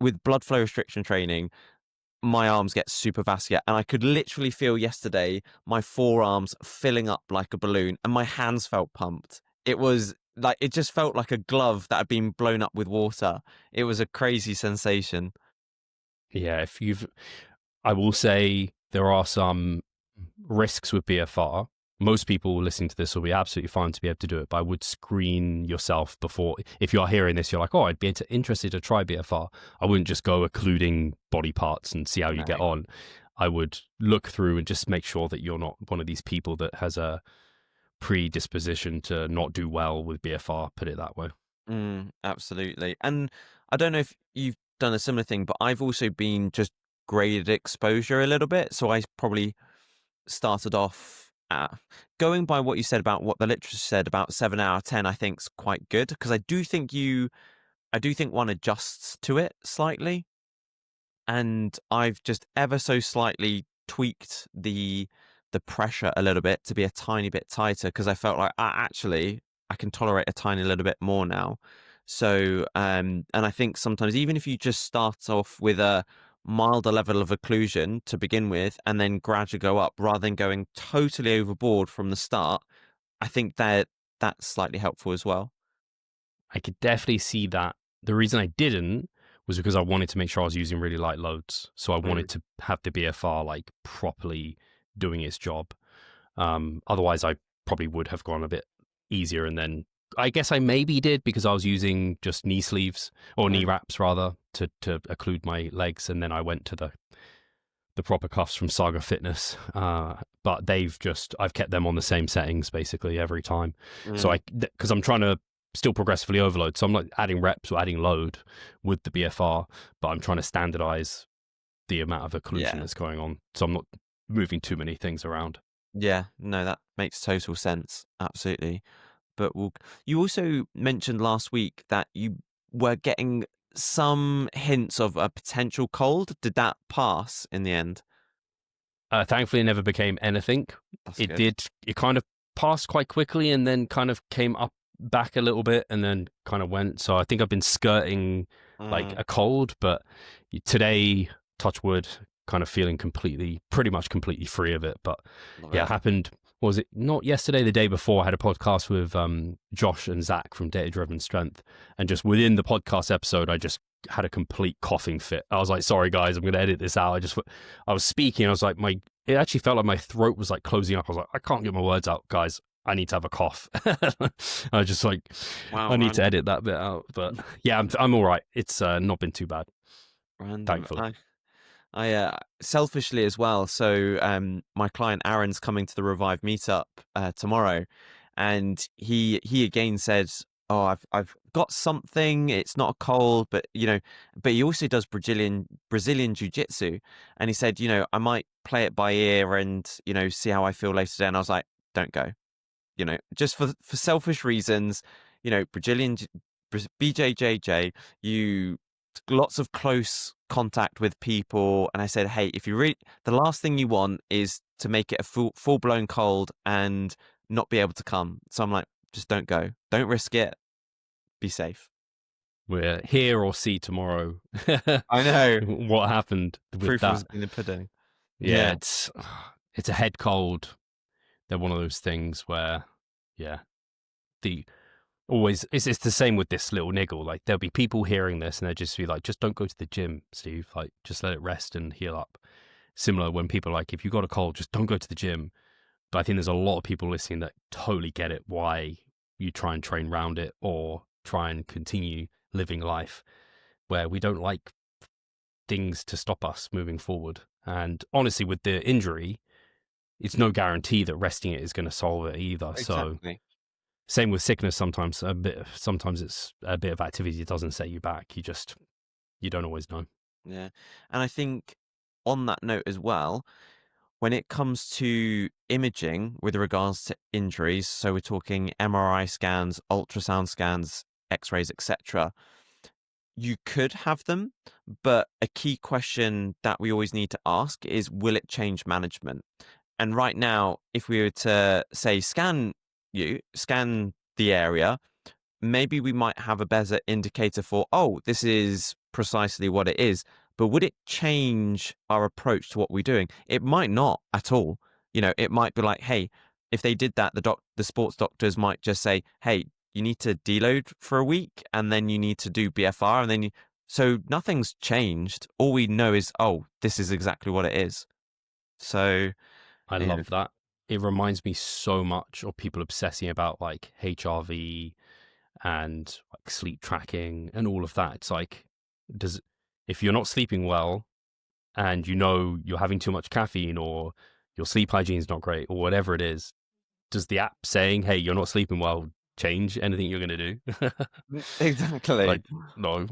with blood flow restriction training, my arms get super vascular, and I could literally feel yesterday my forearms filling up like a balloon, and my hands felt pumped. It was like, it just felt like a glove that had been blown up with water. It was a crazy sensation. Yeah, I will say there are some risks with BFR. Most people listening to this will be absolutely fine to be able to do it, but I would screen yourself before. If you are hearing this, you're like, oh, I'd be interested to try BFR. I wouldn't just go occluding body parts and see how you get on. I would look through and just make sure that you're not one of these people that has a predisposition to not do well with BFR, put it that way. Absolutely. And I don't know if you've done a similar thing, but I've also been just graded exposure a little bit. So I probably started off going by what you said about what the literature said about 7 out of 10, I think is quite good, because I do think one adjusts to it slightly, and I've just ever so slightly tweaked the pressure a little bit to be a tiny bit tighter, because I felt like actually I can tolerate a tiny little bit more now. So and I think sometimes even if you just start off with a milder level of occlusion to begin with and then gradually go up rather than going totally overboard from the start, I think that's slightly helpful as well. I could definitely see that. The reason I didn't was because I wanted to make sure I was using really light loads. So I wanted to have the BFR like properly doing its job. Otherwise, I probably would have gone a bit easier. And then I guess I maybe did, because I was using just knee sleeves or knee wraps rather to occlude my legs. And then I went to the proper cuffs from Saga Fitness. But I've kept them on the same settings basically every time. So because I'm trying to still progressively overload. So I'm not adding reps or adding load with the BFR, but I'm trying to standardize the amount of occlusion that's going on. So I'm not moving too many things around. Yeah, no, that makes total sense. Absolutely. But you also mentioned last week that you were getting some hints of a potential cold. Did that pass in the end? Thankfully, it never became anything. It did. It kind of passed quite quickly and then kind of came up back a little bit and then kind of went. So I think I've been skirting like a cold, but today, touch wood, kind of feeling pretty much completely free of it. But it happened was it not yesterday, the day before, I had a podcast with Josh and Zach from Data Driven Strength. And just within the podcast episode, I just had a complete coughing fit. I was like, sorry, guys, I'm going to edit this out. I was speaking. I was like, it actually felt like my throat was like closing up. I was like, I can't get my words out, guys. I need to have a cough. I was just like, Wow, I need random. to edit that bit out. But yeah, I'm all right. It's not been too bad, Random. thankfully. I selfishly as well. So my client Aaron's coming to the Revive meetup tomorrow, and he again said, "Oh, I've got something. It's not a cold, but but he also does Brazilian jiu-jitsu, and he said, I might play it by ear and see how I feel later today." And I was like, "Don't go, just for selfish reasons, BJJJ, you." Lots of close contact with people, and I said, hey, if you really, the last thing you want is to make it a full-blown cold and not be able to come. So I'm like, just don't go, don't risk it, be safe. We're hear or see tomorrow. I know. What happened with Proof that. was in the pudding. Yeah, it's a head cold. They're one of those things where, it's the same with this little niggle. Like, there'll be people hearing this and they'll just be like, just don't go to the gym, Steve. Like, just let it rest and heal up. Similar when people are like, if you got a cold, just don't go to the gym. But I think there's a lot of people listening that totally get it, why you try and train around it or try and continue living life where we don't like things to stop us moving forward. And honestly, with the injury, it's no guarantee that resting it is going to solve it either. Exactly. So same with sickness. Sometimes it's a bit of activity that doesn't set you back. You don't always know. Yeah. And I think on that note as well, when it comes to imaging with regards to injuries, so we're talking MRI scans, ultrasound scans, x-rays, etc., you could have them, but a key question that we always need to ask is, will it change management? And right now, if we were to say scan the area, maybe we might have a better indicator for, oh, this is precisely what it is. But would it change our approach to what we're doing? It might not at all. It might be like, hey, if they did that, the sports doctors might just say, hey, you need to deload for a week and then you need to do BFR. And then so nothing's changed. All we know is, oh, this is exactly what it is. So I love that. It reminds me so much of people obsessing about like HRV and like sleep tracking and all of that. It's like, if you're not sleeping well and you're having too much caffeine or your sleep hygiene is not great or whatever it is, does the app saying, hey, you're not sleeping well, change anything you're going to do? Exactly. Like, no.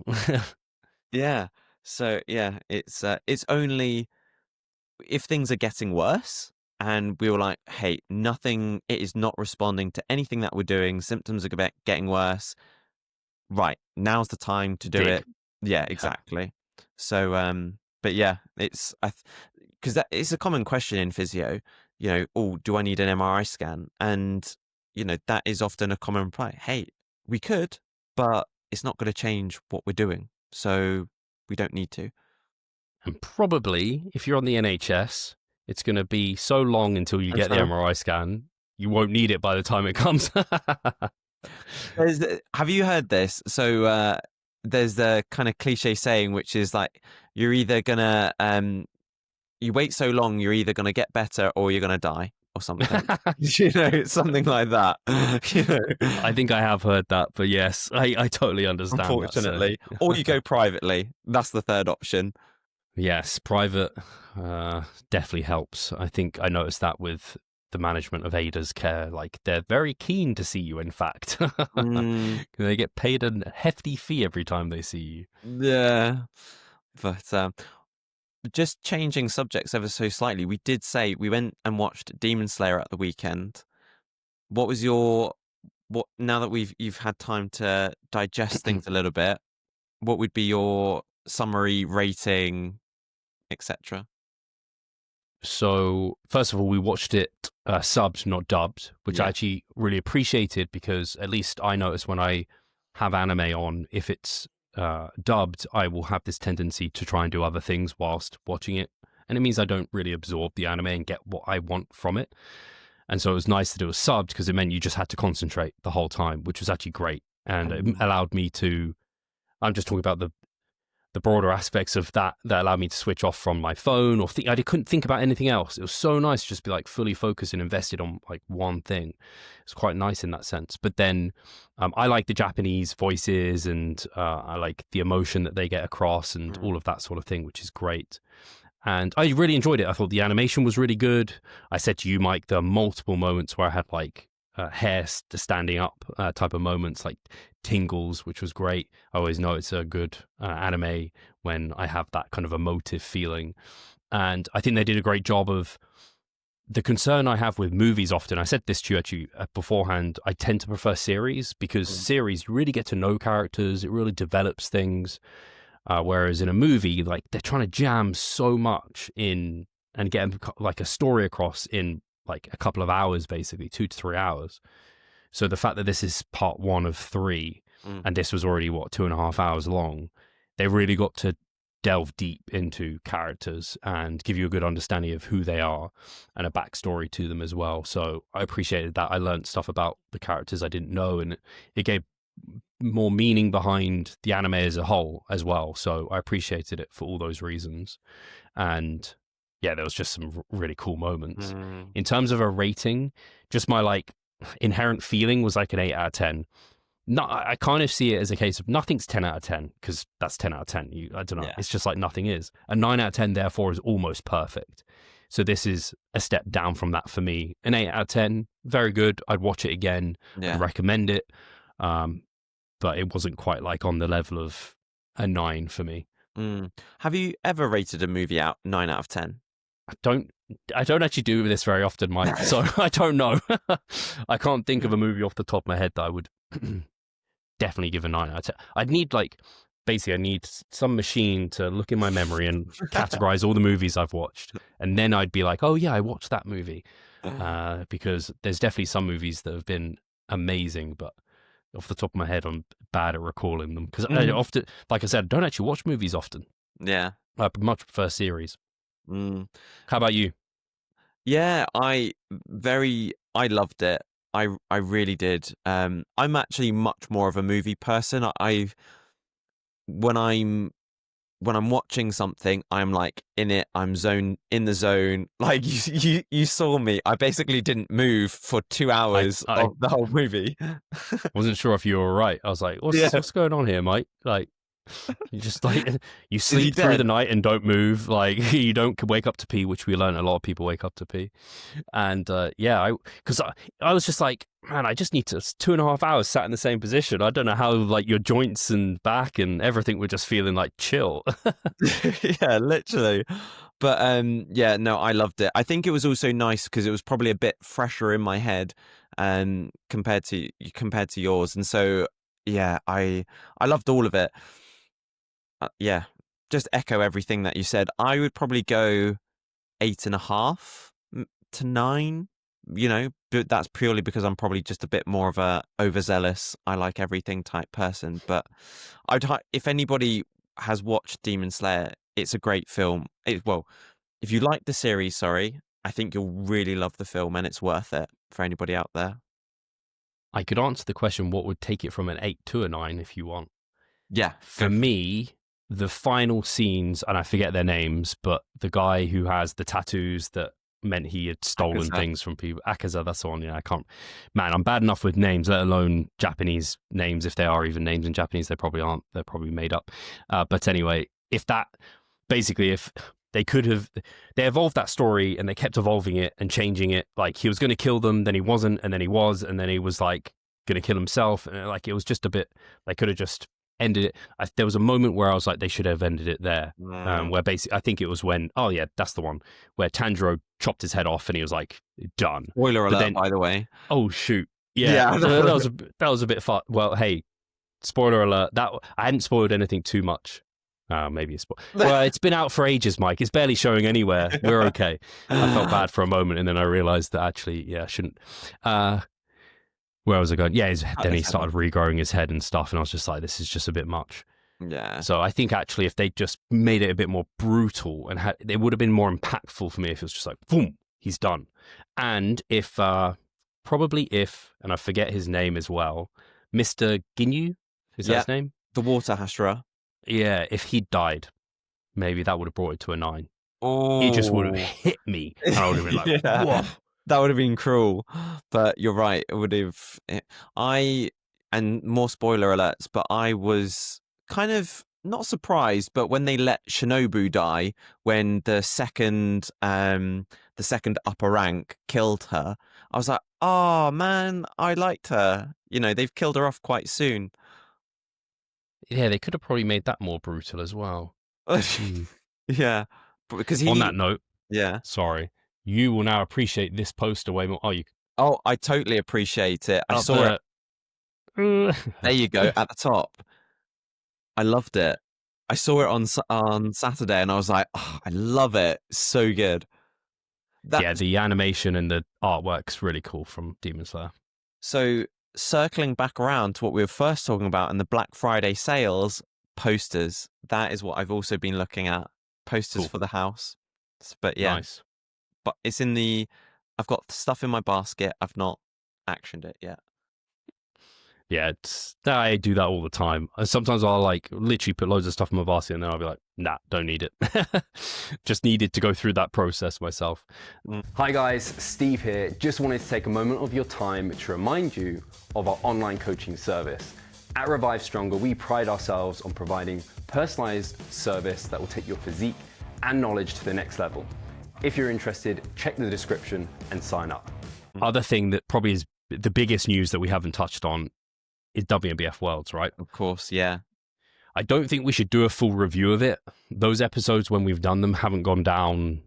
Yeah. So yeah, it's only if things are getting worse and we were like, hey, it is not responding to anything that we're doing, symptoms are getting worse, right, now's the time to do it. Yeah, exactly. So but yeah, it's because that it's a common question in physio, oh, do I need an MRI scan? And that is often a common reply, hey, we could, but it's not going to change what we're doing, so we don't need to. And probably, if you're on the NHS, it's going to be so long until you get the MRI scan, you won't need it by the time it comes. Have you heard this? So there's the kind of cliche saying, which is like, you're either going to, you wait so long, you're either going to get better or you're going to die or something. Something like that. I think I have heard that, but yes, I totally understand. Unfortunately. That, so. Or you go privately. That's the third option. Yes, private definitely helps. I think I noticed that with the management of Ada's care. Like, they're very keen to see you, in fact. They get paid a hefty fee every time they see you. Yeah. But just changing subjects ever so slightly, we did say we went and watched Demon Slayer at the weekend. What was now that you've had time to digest things a little bit, what would be your summary rating, etc.? So first of all, we watched it subbed, not dubbed, which I actually really appreciated, because at least I notice when I have anime on, if it's dubbed, I will have this tendency to try and do other things whilst watching it, and it means I don't really absorb the anime and get what I want from it. And so it was nice that it was subbed because it meant you just had to concentrate the whole time, which was actually great. And it allowed me to, I'm just talking about the broader aspects of that allowed me to switch off from my phone or I couldn't think about anything else. It was so nice to just be like fully focused and invested on like one thing. It's quite nice in that sense. But then I like the Japanese voices and I like the emotion that they get across and all of that sort of thing, which is great. And I really enjoyed it. I thought the animation was really good. I said to you, Mike, there are multiple moments where I had like hair standing up type of moments, like tingles, which was great. I always know it's a good anime when I have that kind of emotive feeling. And I think they did a great job of the concern I have with movies often. I said this to you actually beforehand. I tend to prefer series because series, you really get to know characters. It really develops things. Whereas in a movie, like they're trying to jam so much in and get like a story across in like a couple of hours, basically 2 to 3 hours. So the fact that this is part 1 of 3 and this was already 2.5 hours long, they really got to delve deep into characters and give you a good understanding of who they are and a backstory to them as well. So I appreciated that. I learned stuff about the characters I didn't know, and it gave more meaning behind the anime as a whole as well. So I appreciated it for all those reasons. And yeah, there was just some really cool moments. In terms of a rating, just my like inherent feeling was like an 8 out of 10. No, I kind of see it as a case of nothing's 10 out of 10 because that's 10 out of 10. I don't know. Yeah. It's just like nothing is. A 9 out of 10, therefore, is almost perfect. So this is a step down from that for me. An 8 out of 10, very good. I'd watch it again. Yeah. I'd recommend it. But it wasn't quite like on the level of a 9 for me. Have you ever rated a movie out 9 out of 10? I don't actually do this very often, Mike. So I don't know. I can't think of a movie off the top of my head that I would definitely give a 9 out of 10. I need some machine to look in my memory and categorize all the movies I've watched. And then I'd be like, oh yeah, I watched that movie. Because there's definitely some movies that have been amazing, but off the top of my head, I'm bad at recalling them. Because I often, like I said, I don't actually watch movies often. Yeah. I much prefer series. How about you? Yeah, I loved it. I really did. I'm actually much more of a movie person. When I'm watching something, I'm like in it. I'm in the zone. Like you saw me. I basically didn't move for 2 hours of the whole movie. Wasn't sure if you were right. I was like, what's going on here, Mike? Like, you just like you sleep through the night and don't move. Like you don't wake up to pee, which we learn a lot of people wake up to pee. And because I was just like, man, I just need 2.5 hours sat in the same position. I don't know how like your joints and back and everything were just feeling like chill. Yeah, literally. But no, I loved it. I think it was also nice because it was probably a bit fresher in my head compared to yours. And so yeah, I loved all of it. Yeah, just echo everything that you said. I would probably go 8.5 to 9. But that's purely because I'm probably just a bit more of a overzealous, I like everything type person. But if anybody has watched Demon Slayer, it's a great film. If you like the series, I think you'll really love the film, and it's worth it for anybody out there. I could answer the question, what would take it from an 8 to a 9 if you want. Yeah. For me, the final scenes, and I forget their names, but the guy who has the tattoos that meant he had stolen things from people. Akaza, that's the one. Yeah, I'm bad enough with names, let alone Japanese names. If they are even names in Japanese, they probably aren't. They're probably made up. But anyway, if they evolved that story and they kept evolving it and changing it. Like he was going to kill them, then he wasn't, and then he was, and then he was like going to kill himself. And like it was just a bit. They could have just ended it. There was a moment where I was like, they should have ended it there. Where basically, I think it was when. Oh yeah, that's the one where Tanjiro chopped his head off and he was like, done. Spoiler alert, by the way. Oh shoot! Yeah. that was a bit far. Well, hey, spoiler alert. That I hadn't spoiled anything too much. Maybe it's well, it's been out for ages, Mike. It's barely showing anywhere. We're okay. I felt bad for a moment, and then I realized that actually, I shouldn't. Where was I going? Yeah, then he started regrowing his head and stuff, and I was just like, this is just a bit much. Yeah. So I think actually, if they just made it a bit more brutal, and it would have been more impactful for me if it was just like, boom, he's done. And if probably if, and I forget his name as well, Mr. Ginyu, is that Yeah, his name? the water Hashira. Yeah, if he died, maybe that would have brought it to a 9. It just would have Oh, hit me, and I would have been like, yeah, whoa. that would have been cruel. But you're right. It would have. And more spoiler alerts, but I was kind of not surprised, but when they let Shinobu die, when the second upper rank killed her, I was like, oh man, I liked her. They've killed her off quite soon. Yeah, they could have probably made that more brutal as well. Yeah, but because On that note, yeah. sorry, you will now appreciate this poster way more. Oh, I totally appreciate it. I saw it. There you go, at the top. I loved it. I saw it on Saturday, and I was like, oh, I love it. So good. Yeah, the animation and the artwork's really cool from Demon Slayer. So circling back around to what we were first talking about and the Black Friday sales, posters. That is what I've also been looking at. Posters for the house. But yeah. Nice. But I've got stuff in my basket. I've not actioned it yet. Yeah, I do that all the time. Sometimes I'll like literally put loads of stuff in my basket and then I'll be like, nah, don't need it. Just needed to go through that process myself. Hi guys, Steve here. Just wanted to take a moment of your time to remind you of our online coaching service. At Revive Stronger, we pride ourselves on providing personalized service that will take your physique and knowledge to the next level. If you're interested, check the description and sign up. Other thing that probably is the biggest news that we haven't touched on is WMBF Worlds, right? Of course, yeah. I don't think we should do a full review of it. Those episodes when we've done them haven't gone down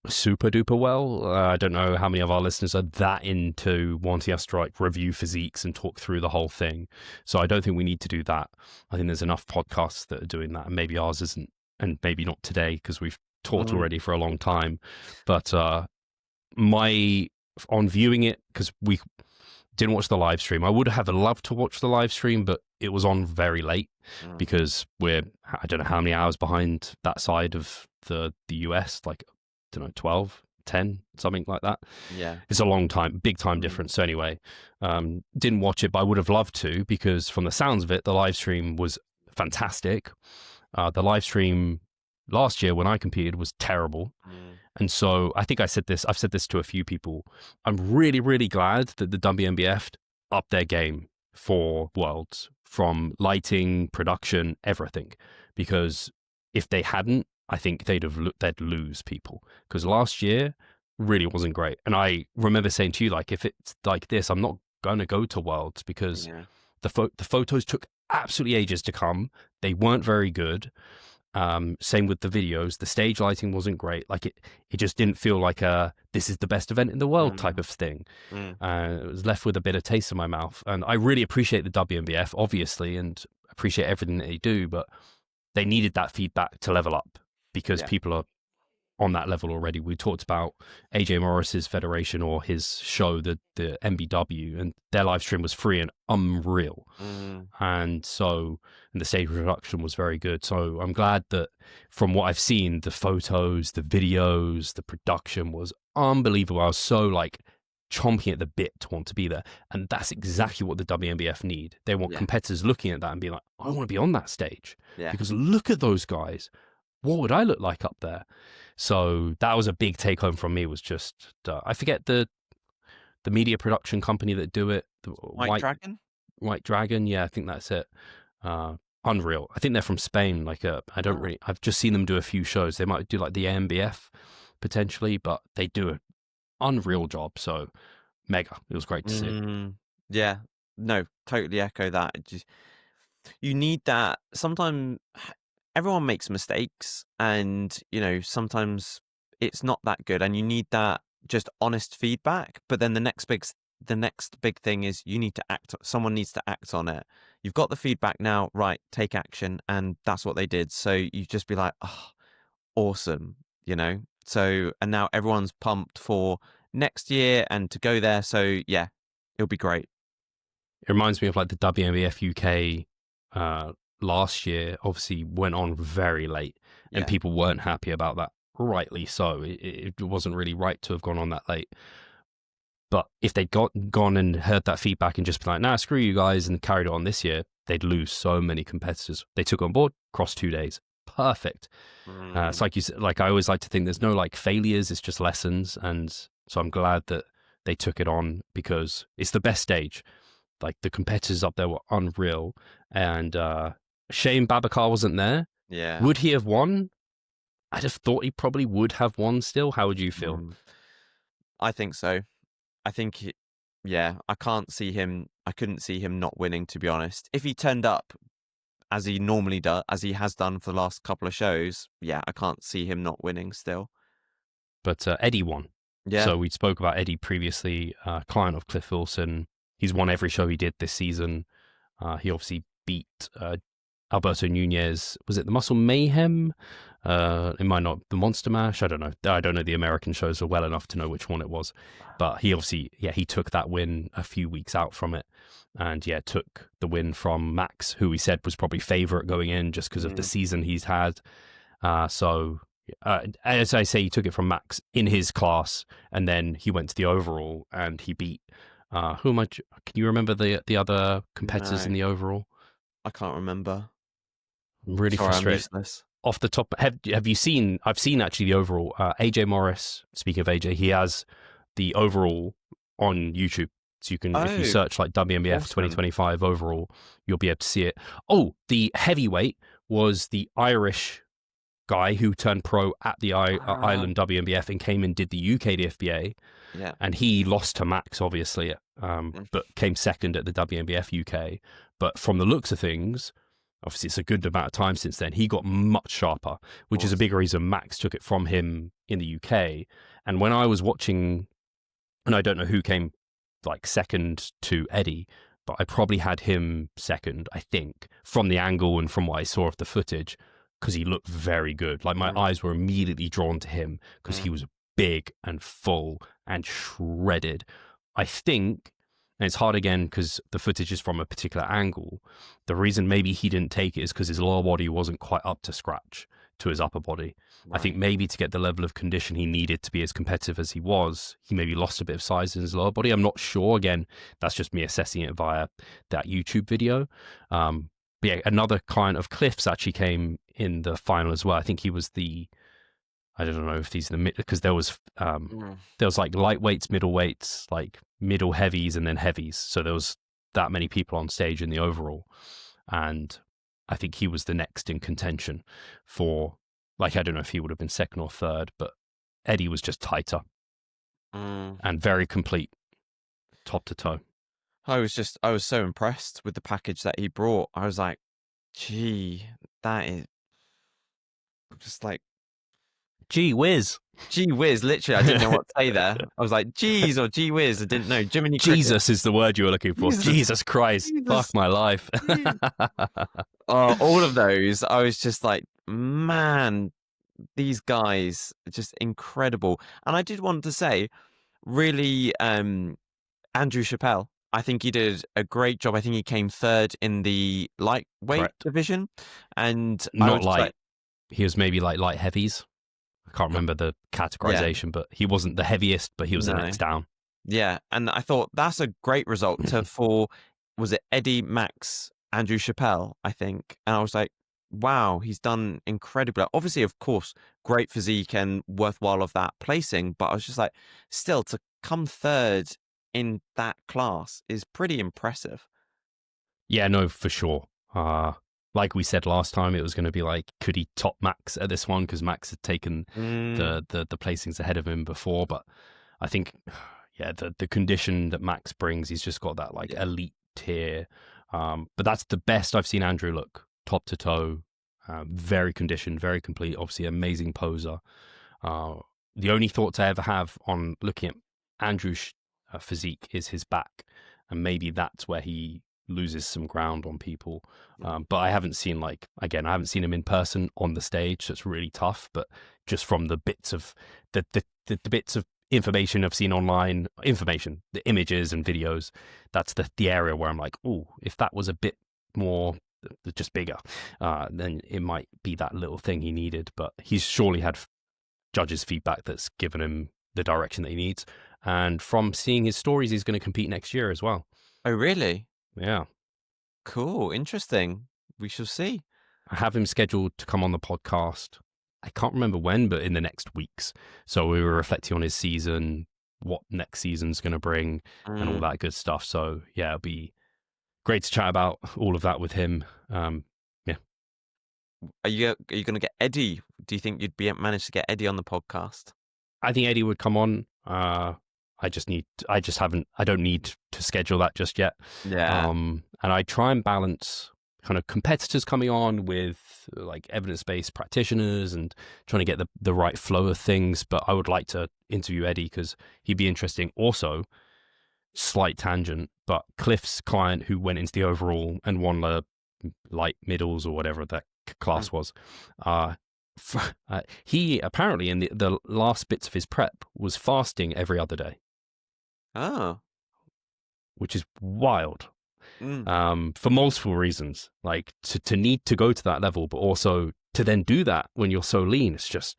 super duper well. I don't know how many of our listeners are that into wanting us to like review physiques and talk through the whole thing. So I don't think we need to do that. I think there's enough podcasts that are doing that, and maybe ours isn't, and maybe not today because we've talked already for a long time. But on viewing it, because we didn't watch the live stream. I would have loved to watch the live stream, but it was on very late because I don't know how many hours behind that side of the US, like, I don't know, 12, 10, something like that. Yeah. It's a long time, big time difference. So anyway, didn't watch it, but I would have loved to, because from the sounds of it, the live stream was fantastic. The live stream last year when I competed was terrible. And so I think I've said this to a few people. I'm really, really glad that the WMBF upped their game for Worlds, from lighting, production, everything. Because if they hadn't, I think they'd lose people. Because last year really wasn't great. And I remember saying to you, like, if it's like this, I'm not going to go to Worlds, because the photos took absolutely ages to come. They weren't very good. Same with the videos. The stage lighting wasn't great. Like it just didn't feel like this is the best event in the world type of thing. It was left with a bitter taste in my mouth. And I really appreciate the WMBF, obviously, and appreciate everything that they do, but they needed that feedback to level up, because people are on that level already. We talked about AJ Morris's federation, or his show, the MBW, and their live stream was free and unreal. And the stage production was very good. So I'm glad that from what I've seen, the photos, the videos, the production was unbelievable. I was so like chomping at the bit to want to be there. And that's exactly what the WMBF need. They want competitors looking at that and being like, I want to be on that stage. Because look at those guys. What would I look like up there? So that was a big take home from me, was just, I forget the media production company that do it. White Dragon? White Dragon, yeah, I think that's it. Unreal. I think they're from Spain. Like, I've just seen them do a few shows. They might do like the AMBF potentially, but they do an unreal job. So mega. It was great to see. Yeah, no, totally echo that. You need that. Sometimes everyone makes mistakes, and sometimes it's not that good, and you need that just honest feedback. But then the next big thing is you need to act. Someone needs to act on it. You've got the feedback now, right? Take action, and that's what they did. So you just be like, oh, awesome, So, and now everyone's pumped for next year and to go there. So yeah, it'll be great. It reminds me of like the WMBF UK last year. Obviously went on very late, and people weren't happy about that rightly so. It wasn't really right to have gone on that late. But if they'd gone and heard that feedback and just been like, nah, screw you guys, and carried it on this year, they'd lose so many competitors. They took on board, crossed 2 days. Perfect. It's like you said, like I always like to think there's no like failures, it's just lessons. And so I'm glad that they took it on because it's the best stage. Like the competitors up there were unreal. And Shane Babacar wasn't there. Yeah. Would he have won? I'd have thought he probably would have won still. How would you feel? I think so. I think, I couldn't see him not winning, to be honest. If he turned up as he normally does, as he has done for the last couple of shows, I can't see him not winning still. But Eddie won. Yeah. So we spoke about Eddie previously, client of Cliff Wilson. He's won every show he did this season. He obviously beat Alberto Nunez. Was it the Muscle Mayhem? It might not, the Monster Mash. I don't know. I don't know the American shows well enough to know which one it was. But he obviously, he took that win a few weeks out from it, and took the win from Max, who he said was probably favorite going in just because of the season he's had. So as I say, he took it from Max in his class, and then he went to the overall and he beat. Can you remember the other competitors in the overall? I can't remember. I'm really frustrated. Off the top, have you seen? I've seen actually the overall. AJ Morris. Speaking of AJ, he has the overall on YouTube, so you can if you search like WMBF 2025 overall, you'll be able to see it. Oh, the heavyweight was the Irish guy who turned pro at the Ireland WMBF and came and did the UK DFBA. Yeah, and he lost to Max, obviously, but came second at the WMBF UK. But from the looks of things, obviously it's a good amount of time since then, he got much sharper, which is a big reason Max took it from him in the UK. And when I was watching, and I don't know who came like second to Eddie, but I probably had him second, I think, from the angle and from what I saw of the footage, because he looked very good. Like my eyes were immediately drawn to him because he was big and full and shredded. I think, and it's hard again because the footage is from a particular angle, the reason maybe he didn't take it is because his lower body wasn't quite up to scratch to his upper body. Right. I think maybe to get the level of condition he needed to be as competitive as he was, he maybe lost a bit of size in his lower body. I'm not sure. Again, that's just me assessing it via that YouTube video. But another client of Cliff's actually came in the final as well. I think he was I don't know if these are the because there was like lightweights, middleweights, like middle heavies, and then heavies. So there was that many people on stage in the overall, and I think he was the next in contention for. Like I don't know if he would have been second or third, but Eddie was just tighter and very complete, top to toe. I was so impressed with the package that he brought. I was like, gee, that is just like. Gee whiz. Gee whiz, literally, I didn't know what to say there. I was like, geez, or gee whiz, I didn't know. Jiminy Jesus is the word you were looking for. Jesus Christ. Fuck my life. All of those, I was just like, man, these guys are just incredible. And I did want to say, really, Andrew Chappelle, I think he did a great job. I think he came third in the lightweight division. And not light. He was maybe like light heavies. I can't remember the categorization, but he wasn't the heaviest, but he was the next down. Yeah, and I thought that's a great result for, was it Eddie, Max, Andrew Chappelle, I think. And I was like, wow, he's done incredibly. Obviously, of course, great physique and worthwhile of that placing, but I was just like, still, to come third in that class is pretty impressive. Yeah, no, for sure. Like we said last time, it was going to be like, could he top Max at this one? Because Max had taken the placings ahead of him before. But I think, the condition that Max brings, he's just got that elite tier. But that's the best I've seen Andrew look, top to toe. Very conditioned, very complete. Obviously, amazing poser. The only thoughts I ever have on looking at Andrew's physique is his back. And maybe that's where he loses some ground on people, but I haven't seen I haven't seen him in person on the stage, so it's really tough. But just from the bits of the bits of information I've seen online, the images and videos, that's the area where I'm like, oh, if that was a bit more just bigger, then it might be that little thing he needed. But he's surely had judges' feedback that's given him the direction that he needs. And from seeing his stories, he's going to compete next year as well. Oh, really? Yeah. Cool. Interesting. We shall see. I have him scheduled to come on the podcast. I can't remember when, but in the next weeks. So we were reflecting on his season, what next season's going to bring, and all that good stuff. So yeah, it'll be great to chat about all of that with him. Yeah. Are you going to get Eddie? Do you think you'd manage to get Eddie on the podcast? I think Eddie would come on. I don't need to schedule that just yet. Yeah. And I try and balance kind of competitors coming on with like evidence-based practitioners and trying to get the right flow of things. But I would like to interview Eddie because he'd be interesting. Also, slight tangent, but Cliff's client who went into the overall and won the light middles or whatever that class was, he apparently in the last bits of his prep was fasting every other day. Oh. Which is wild. For multiple reasons, like to need to go to that level, but also to then do that when you're so lean. It's just,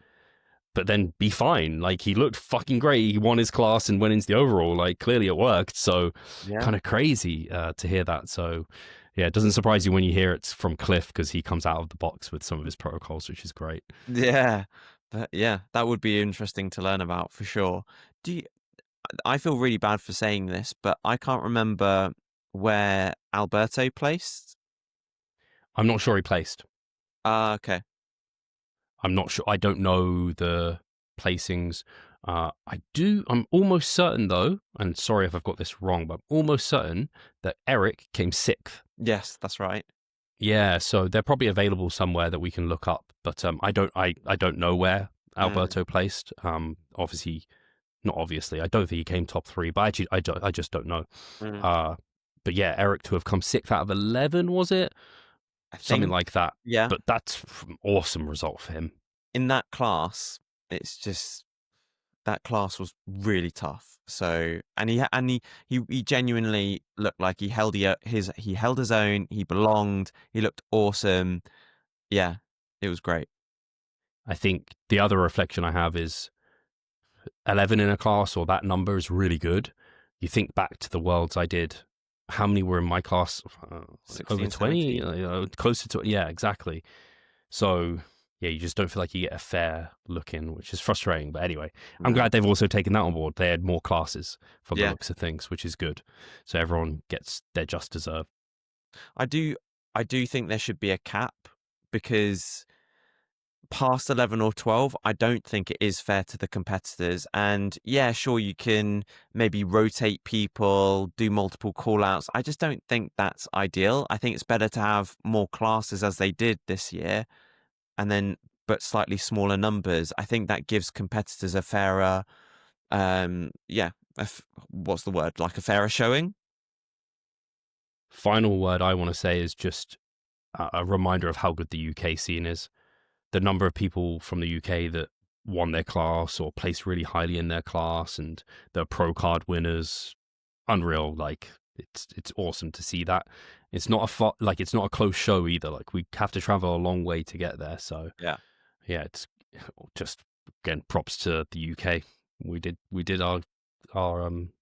but then be fine. Like he looked fucking great. He won his class and went into the overall. Like clearly it worked. So kind of crazy to hear that. So yeah, it doesn't surprise you when you hear it's from Cliff because he comes out of the box with some of his protocols, which is great. Yeah. But yeah, that would be interesting to learn about for sure. I feel really bad for saying this, but I can't remember where Alberto placed. I'm not sure he placed. Okay. I'm not sure. I don't know the placings. I'm almost certain though, and sorry if I've got this wrong, but I'm almost certain that Eric came 6th. Yes, that's right. Yeah, so they're probably available somewhere that we can look up, but I don't know where Alberto placed. Obviously, not obviously. I don't think he came top 3, but actually, I just don't know. But yeah, Eric to have come 6th out of 11, was it? Something like that. Yeah. But that's an awesome result for him. In that class, it's just that class was really tough. So he genuinely looked like he held his own. He belonged. He looked awesome. Yeah, it was great. I think the other reflection I have is 11 in a class, or that number is really good. You think back to the Worlds I did. How many were in my class? 16, over 20, closer to, yeah, exactly. So yeah, you just don't feel like you get a fair look in, which is frustrating. But anyway, I'm glad they've also taken that on board. They had more classes from the looks of things, which is good. So everyone gets their just deserved. I do think there should be a cap, because past 11 or 12, I don't think it is fair to the competitors. And yeah, sure, you can maybe rotate people, do multiple call outs. I just don't think that's ideal. I think it's better to have more classes as they did this year, and then but slightly smaller numbers. I think that gives competitors a fairer what's the word, like a fairer showing. Final word I want to say is just a reminder of how good the UK scene is. The number of people from the UK that won their class or placed really highly in their class, and the pro card winners, unreal. Like it's awesome to see that. It's not it's not a close show either. Like we have to travel a long way to get there. So yeah, it's just, again, props to the UK. We did our what am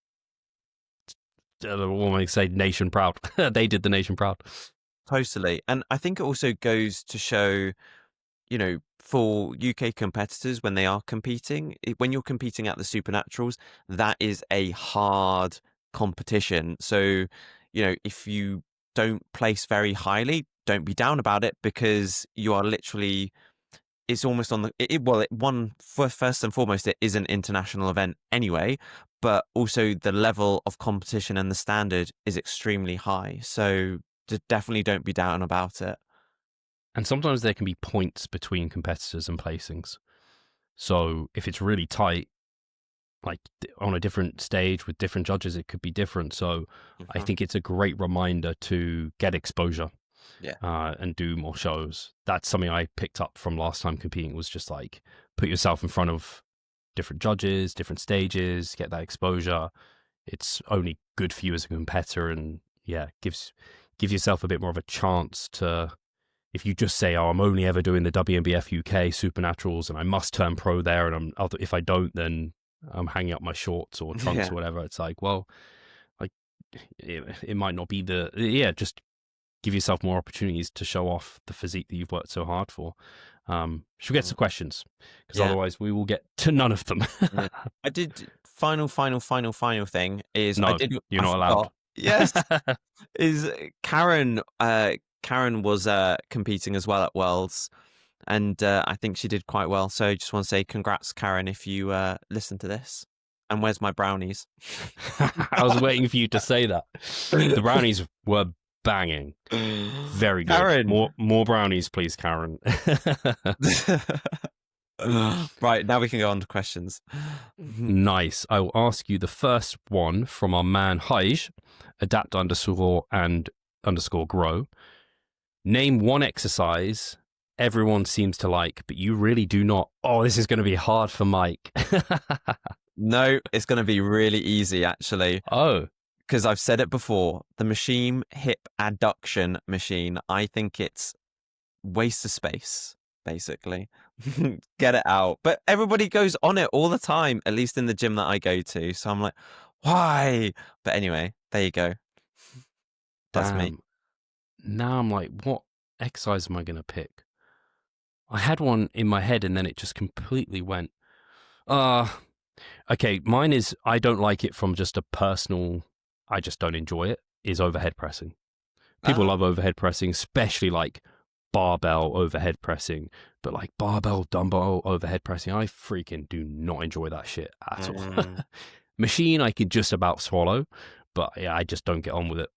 I say, nation proud. They did the nation proud. Totally. And I think it also goes to show, for UK competitors, when they are competing, when you're competing at the Supernaturals, that is a hard competition. So, if you don't place very highly, don't be down about it, because you are literally, it's almost on first and foremost, it is an international event anyway, but also the level of competition and the standard is extremely high. So definitely don't be down about it. And sometimes there can be points between competitors and placings. So if it's really tight, like on a different stage with different judges, it could be different. So I think it's a great reminder to get exposure and do more shows. That's something I picked up from last time competing, was just like, put yourself in front of different judges, different stages, get that exposure. It's only good for you as a competitor, and gives yourself a bit more of a chance to if you just say, "Oh, I'm only ever doing the WMBF UK Supernaturals, and I must turn pro there, and if I don't, then I'm hanging up my shorts or trunks Yeah. or whatever." It's like, well, like it might not be just give yourself more opportunities to show off the physique that you've worked so hard for. Should we get some questions? Because otherwise we will get to none of them. Yeah. I did final thing is No, you're not allowed. Yes, is Karen. Karen was competing as well at Worlds, and I think she did quite well. So just want to say congrats, Karen, if you listen to this. And where's my brownies? I was waiting for you to say that. The brownies were banging. Very good. Karen. More brownies, please, Karen. Right, now we can go on to questions. Nice. I will ask you the first one from our man Haj, adapt_and_grow. Name one exercise everyone seems to like, but you really do not. Oh, this is going to be hard for Mike. No, it's going to be really easy, actually. Oh. Because I've said it before, the machine hip adduction machine, I think it's waste of space, basically. Get it out. But everybody goes on it all the time, at least in the gym that I go to. So I'm like, why? But anyway, there you go. That's me. Now I'm like, what exercise am I going to pick? I had one in my head and then it just completely went. Okay, mine is, I don't like it from just a personal, I just don't enjoy it, is overhead pressing. People love overhead pressing, especially like barbell overhead pressing, but like barbell dumbbell overhead pressing, I freaking do not enjoy that shit at all. Machine, I could just about swallow, but yeah, I just don't get on with it.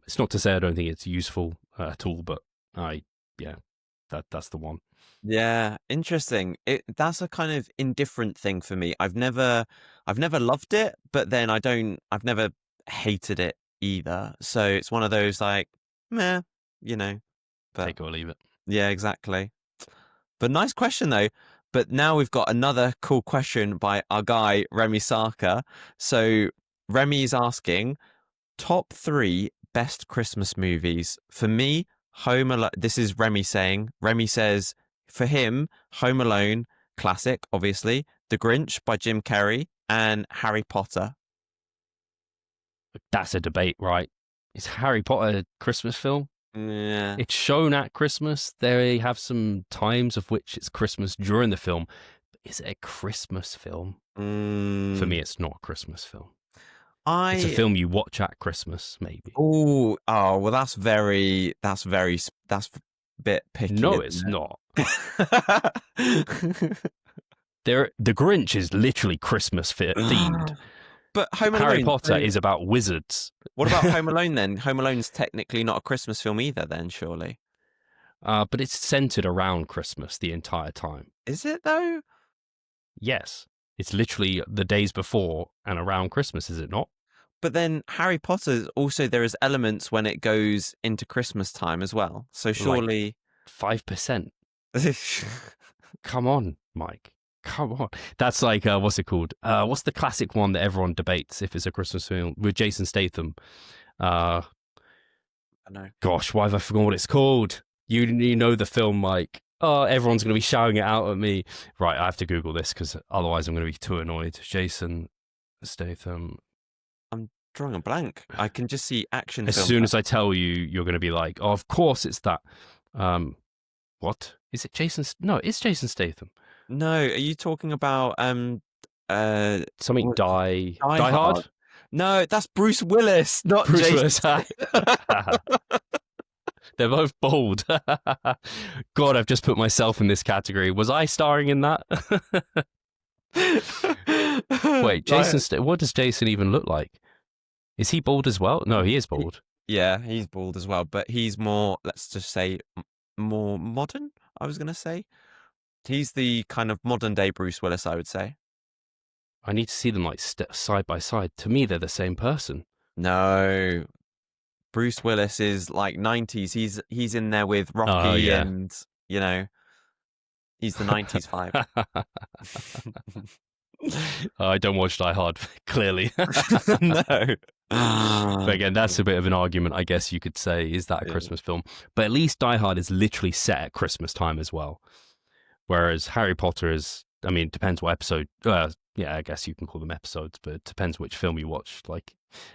It's not to say I don't think it's useful at all, but that's the one. Yeah, interesting. That's a kind of indifferent thing for me. I've never loved it, but then I've never hated it either. So it's one of those like, meh, but take it or leave it. Yeah, exactly. But nice question though. But now we've got another cool question by our guy Remy Saka. So Remy's asking top 3 best Christmas movies. For me, Home Alone. This is Remy saying. Remy says for him, Home Alone, classic, obviously, The Grinch by Jim Carrey, and Harry Potter. That's a debate, right? Is Harry Potter a Christmas film? Yeah. It's shown at Christmas. They have some times of which it's Christmas during the film. But is it a Christmas film? For me, it's not a Christmas film. It's a film you watch at Christmas, maybe. Oh, well, that's a bit picky. No, it's not. The Grinch is literally Christmas themed. But Home Alone, Harry Potter is about wizards. What about Home Alone then? Home Alone's technically not a Christmas film either then, surely. But it's centered around Christmas the entire time. Is it though? Yes. It's literally the days before and around Christmas, is it not? But then Harry Potter also, there is elements when it goes into Christmas time as well. So surely like 5%. Come on, Mike. Come on. That's like what's it called? What's the classic one that everyone debates if it's a Christmas film with Jason Statham? I know. Gosh, why have I forgotten what it's called? You know the film, Mike. Oh, everyone's going to be shouting it out at me. Right, I have to Google this because otherwise I'm going to be too annoyed. Jason Statham. I'm drawing a blank. I can just see action. As soon as I tell you, you're going to be like, oh, of course it's that. What? Is it Jason? No, it's Jason Statham. No, are you talking about something Die Hard? No, that's Bruce Willis, not Bruce Jason. Willis. They're both bald. God, I've just put myself in this category. Was I starring in that? Wait, Jason, what does Jason even look like? Is he bald as well? No, he is bald. Yeah, he's bald as well, but he's more, let's just say, more modern, I was going to say. He's the kind of modern day Bruce Willis, I would say. I need to see them like side by side. To me, they're the same person. No. Bruce Willis is like 90s. He's in there with Rocky and, he's the 90s vibe. I don't watch Die Hard, clearly. No. But again, that's a bit of an argument, I guess you could say. Is that a Christmas film? But at least Die Hard is literally set at Christmas time as well. Whereas Harry Potter is, I mean, it depends what episode. Yeah, I guess you can call them episodes, but it depends which film you watch. Like,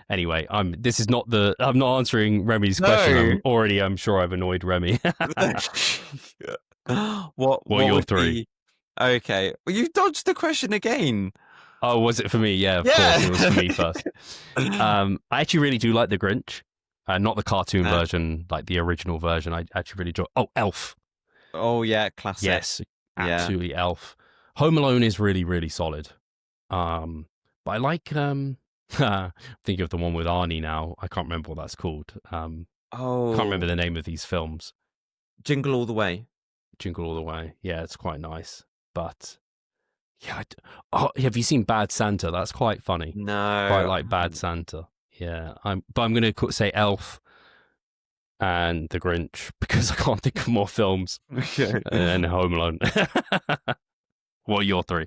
anyway, I'm not answering Remy's question. I'm sure I've annoyed Remy. What are your would three? be... Okay, well, you dodged the question again. Oh, was it for me? Yeah, of course, it was for me first. I actually really do like The Grinch, not the cartoon version, like the original version. I actually really enjoy. Oh, Elf. Oh yeah, classic. Yes, absolutely, Elf. Home Alone is really, really solid. But I like think of the one with Arnie now. I can't remember what that's called. Can't remember the name of these films. Jingle All the Way. Jingle All the Way. Yeah, it's quite nice. But yeah, have you seen Bad Santa? That's quite funny. No, quite like Bad Santa. Yeah, I'm going to say Elf and The Grinch because I can't think of more films. Okay. And Home Alone. What are your three?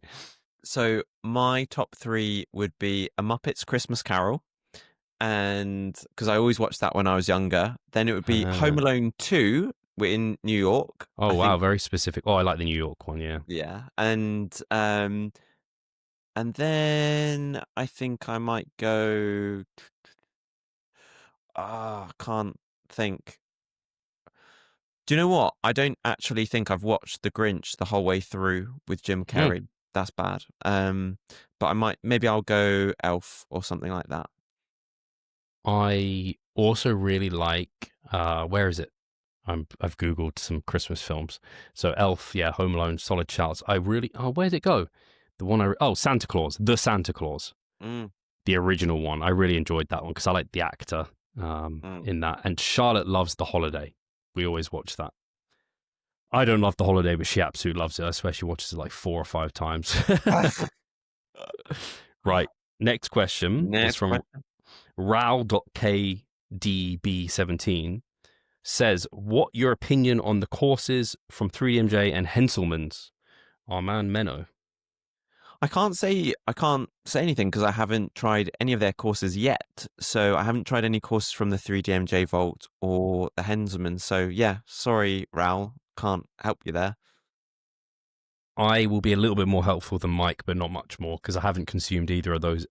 So my top three would be A Muppet's Christmas Carol, and because I always watched that when I was younger. Then it would be Home Alone 2. We're in New York. Oh, wow, very specific. Oh, I like the New York one, yeah. Yeah, and then I think I might go... I can't think. Do you know what? I don't actually think I've watched The Grinch the whole way through with Jim Carrey. That's bad. But maybe I'll go Elf or something like that. I also really like, where is it? I've Googled some Christmas films. So Elf, yeah, Home Alone, solid shouts. Where'd it go? The one Santa Claus, The Santa Claus. The original one. I really enjoyed that one because I like the actor in that. And Charlotte loves The Holiday. We always watch that. I don't love The Holiday, but she absolutely loves it. I swear she watches it like 4 or 5 times. Right. Next question is from Ral.kdb17. Says, what your opinion on the courses from 3DMJ and Henselman's? Our man Menno. I can't say anything because I haven't tried any of their courses yet. So I haven't tried any courses from the 3DMJ Vault or the Henselman. So yeah, sorry, Raul, can't help you there. I will be a little bit more helpful than Mike, but not much more because I haven't consumed either of those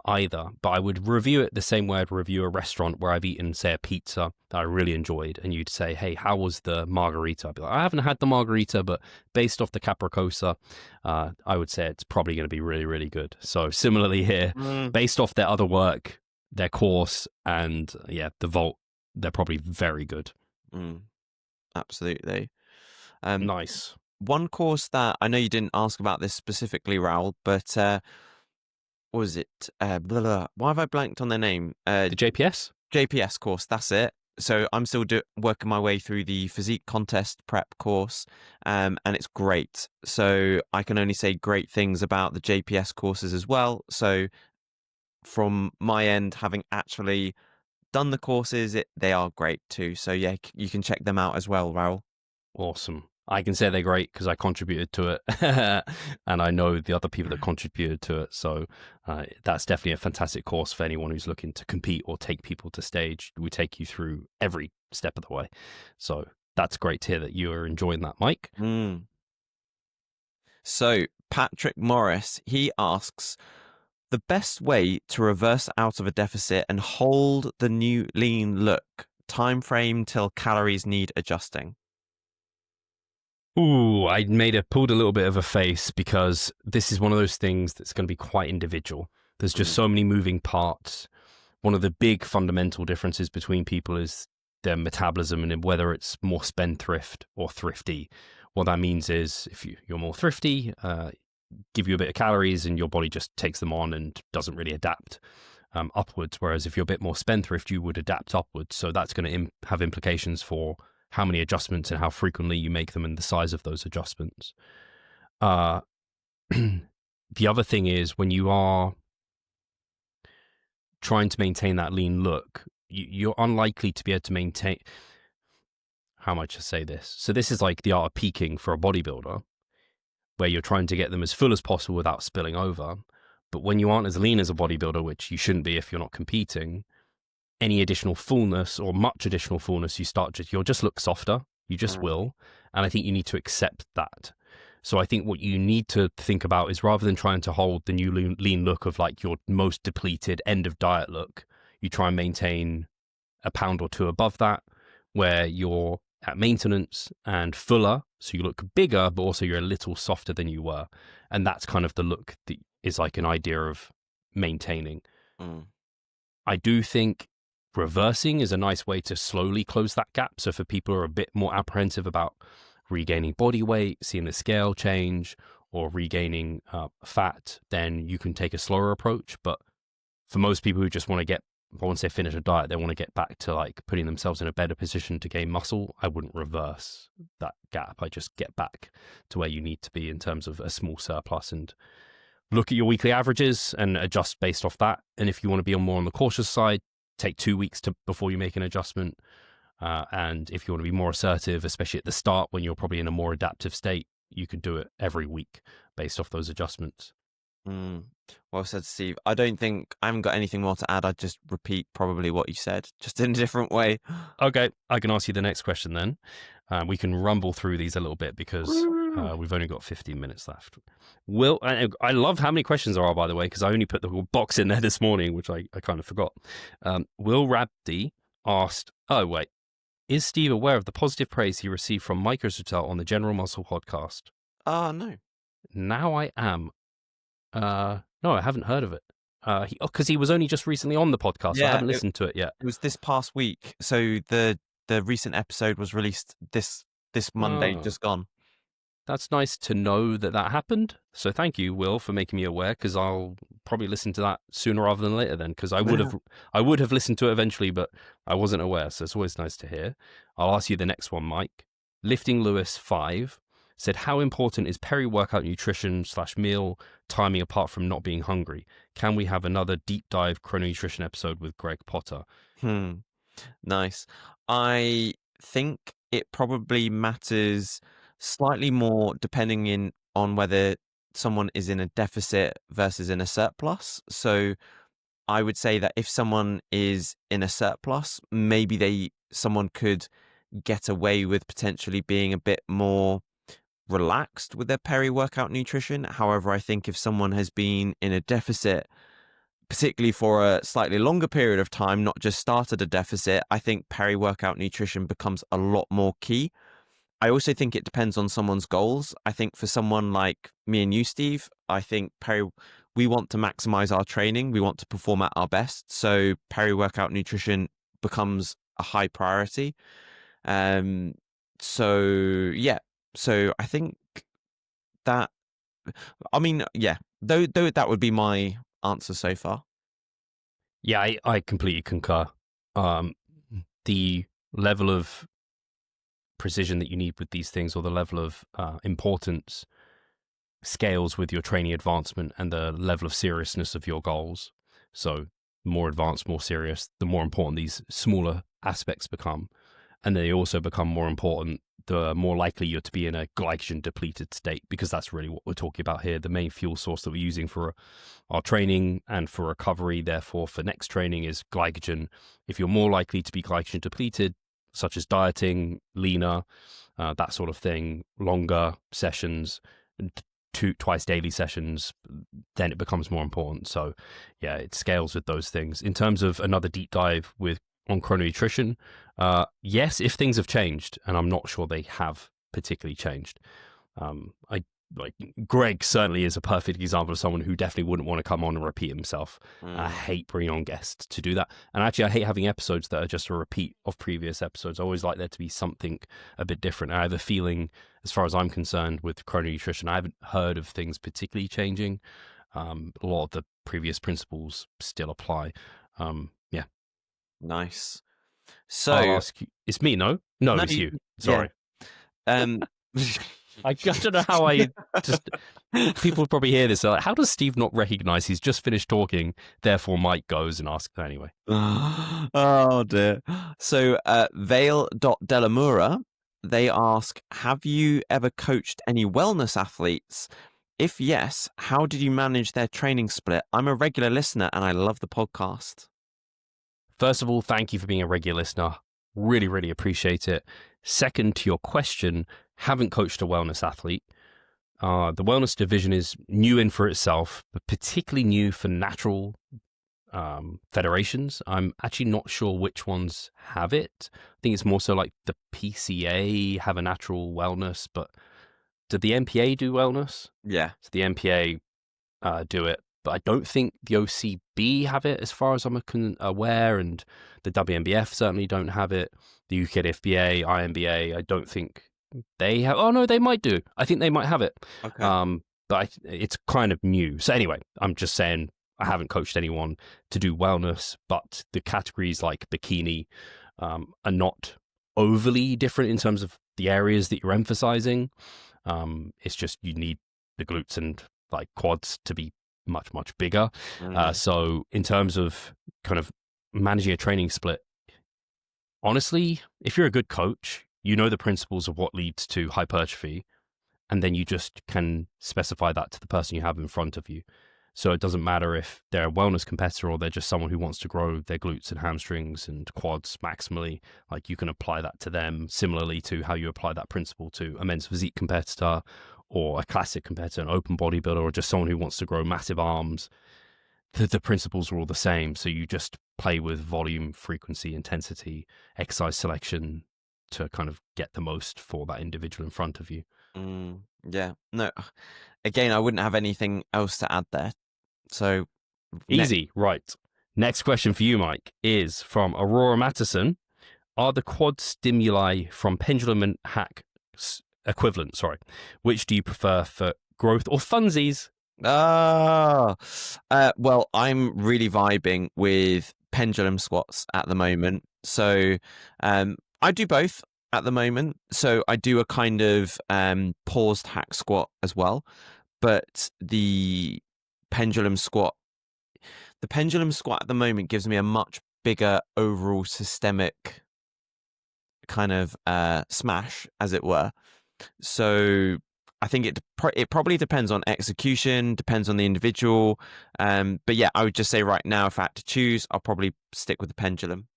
either. But I would review it the same way I'd review a restaurant where I've eaten, say, a pizza that I really enjoyed, and you'd say, hey, how was the margarita? I'd be like, I haven't had the margarita, but based off the Capricosa, I would say it's probably going to be really, really good. So similarly here, based off their other work, their course, and yeah, the Vault, they're probably very good. Absolutely. Nice. One course that I know you didn't ask about this specifically, Raul, but what was it? Why have I blanked on their name? The JPS? JPS course, that's it. So I'm still working my way through the physique contest prep course, and it's great. So I can only say great things about the JPS courses as well. So from my end, having actually done the courses, they are great too. So yeah, you can check them out as well, Raul. Awesome. I can say they're great because I contributed to it and I know the other people that contributed to it. So that's definitely a fantastic course for anyone who's looking to compete or take people to stage. We take you through every step of the way. So that's great to hear that you are enjoying that, Mike. So Patrick Morris, he asks, the best way to reverse out of a deficit and hold the new lean look, time frame till calories need adjusting. Ooh, I pulled a little bit of a face because this is one of those things that's going to be quite individual. There's just so many moving parts. One of the big fundamental differences between people is their metabolism and whether it's more spendthrift or thrifty. What that means is if you're more thrifty, give you a bit of calories and your body just takes them on and doesn't really adapt upwards. Whereas if you're a bit more spendthrift, you would adapt upwards. So that's going to have implications for how many adjustments and how frequently you make them and the size of those adjustments. The other thing is when you are trying to maintain that lean look, you're unlikely to be able to maintain... How am I to say this? So this is like the art of peaking for a bodybuilder. where you're trying to get them as full as possible without spilling over. But when you aren't as lean as a bodybuilder, which you shouldn't be if you're not competing, any additional fullness or much additional fullness, you'll just look softer. You just will. And I think you need to accept that. So I think what you need to think about is, rather than trying to hold the new lean look of like your most depleted end of diet look, you try and maintain a pound or two above that, where you're at maintenance and fuller. So you look bigger, but also you're a little softer than you were. And that's kind of the look that is like an idea of maintaining. I do think reversing is a nice way to slowly close that gap. So for people who are a bit more apprehensive about regaining body weight, seeing the scale change, or regaining fat, then you can take a slower approach. But for most people who just want to get, once they finish a diet, they want to get back to like putting themselves in a better position to gain muscle, I wouldn't reverse that gap. I just get back to where you need to be in terms of a small surplus, and look at your weekly averages and adjust based off that. And if you want to be more on the cautious side, take 2 weeks before you make an adjustment. And if you want to be more assertive, especially at the start when you're probably in a more adaptive state, you could do it every week based off those adjustments. Well said, Steve. I haven't got anything more to add. I'd just repeat probably what you said, just in a different way. Okay, I can ask you the next question then. We can rumble through these a little bit because we've only got 15 minutes left. I love how many questions there are, by the way, because I only put the box in there this morning, which I kind of forgot. Will Rabdi asked, is Steve aware of the positive praise he received from Mike Hotel on the General Muscle podcast? No. Now I am. No, I haven't heard of it. Because he was only just recently on the podcast. So I haven't listened to it yet. It was this past week. So the recent episode was released this Monday, just gone. That's nice to know that happened. So thank you, Will, for making me aware, because I'll probably listen to that sooner rather than later then, because I would have listened to it eventually, but I wasn't aware. So it's always nice to hear. I'll ask you the next one, Mike. Lifting Lewis 5 said, how important is peri-workout nutrition / meal timing apart from not being hungry? Can we have another deep dive chrononutrition episode with Greg Potter? Nice. I think it probably matters slightly more depending on whether someone is in a deficit versus in a surplus. So I would say that if someone is in a surplus, maybe someone could get away with potentially being a bit more relaxed with their peri-workout nutrition. However, I think if someone has been in a deficit, particularly for a slightly longer period of time, not just started a deficit, I think peri-workout nutrition becomes a lot more key. I also think it depends on someone's goals. I think for someone like me and you, Steve, I think we want to maximize our training. We want to perform at our best. So peri-workout nutrition becomes a high priority. So I think that, though that would be my answer so far. Yeah, I completely concur. The level of precision that you need with these things, or the level of importance, scales with your training advancement and the level of seriousness of your goals. So more advanced, more serious, the more important these smaller aspects become. And they also become more important the more likely you're to be in a glycogen depleted state, because that's really what we're talking about here. The main fuel source that we're using for our training and for recovery, therefore for next training, is glycogen. If you're more likely to be glycogen depleted, such as dieting, leaner, that sort of thing, longer sessions, twice daily sessions, then it becomes more important. So yeah, it scales with those things. In terms of another deep dive on chrononutrition, yes, if things have changed, and I'm not sure they have particularly changed. Greg certainly is a perfect example of someone who definitely wouldn't want to come on and repeat himself. I hate bringing on guests to do that. And actually, I hate having episodes that are just a repeat of previous episodes. I always like there to be something a bit different. I have a feeling, as far as I'm concerned, with chrononutrition, I haven't heard of things particularly changing. A lot of the previous principles still apply. Yeah. Nice. So I'll ask you, it's me, no, it's you. Sorry. Yeah. I don't know how people will probably hear this. They're like, how does Steve not recognize he's just finished talking? Therefore, Mike goes and asks anyway. Oh dear. So Vale.Delamura they ask, have you ever coached any wellness athletes? If yes, how did you manage their training split? I'm a regular listener and I love the podcast. First of all, thank you for being a regular listener. Really, really appreciate it. Second, to your question, haven't coached a wellness athlete. The wellness division is new in for itself, but particularly new for natural federations. I'm actually not sure which ones have it. I think it's more so like the PCA have a natural wellness, but did the MPA do wellness? Yeah. So the MPA do it, but I don't think the OCB have it as far as I'm aware, and the WMBF certainly don't have it. The UKFBA, IMBA, I don't think they have. Oh no, they might do. I think they might have it. Okay. But it's kind of new. So anyway, I'm just saying I haven't coached anyone to do wellness, but the categories like bikini are not overly different in terms of the areas that you're emphasizing. It's just you need the glutes and like quads to be much, much bigger. So in terms of kind of managing a training split, honestly, if you're a good coach, you know the principles of what leads to hypertrophy, and then you just can specify that to the person you have in front of you. So it doesn't matter if they're a wellness competitor or they're just someone who wants to grow their glutes and hamstrings and quads maximally. Like you can apply that to them similarly to how you apply that principle to a men's physique competitor or a classic competitor, an open bodybuilder, or just someone who wants to grow massive arms. The principles are all the same. So you just play with volume, frequency, intensity, exercise selection to kind of get the most for that individual in front of you. Yeah. No, again, I wouldn't have anything else to add there. So easy. Right. Next question for you, Mike, is from Aurora Mattison. Are the quad stimuli from pendulum and hack equivalent? Sorry. Which do you prefer for growth or funsies? Well, I'm really vibing with pendulum squats at the moment. So I do both at the moment. So I do a kind of paused hack squat as well. But the pendulum squat at the moment gives me a much bigger overall systemic kind of smash, as it were. So I think it probably depends on execution, depends on the individual. But yeah, I would just say right now, if I had to choose, I'll probably stick with the pendulum.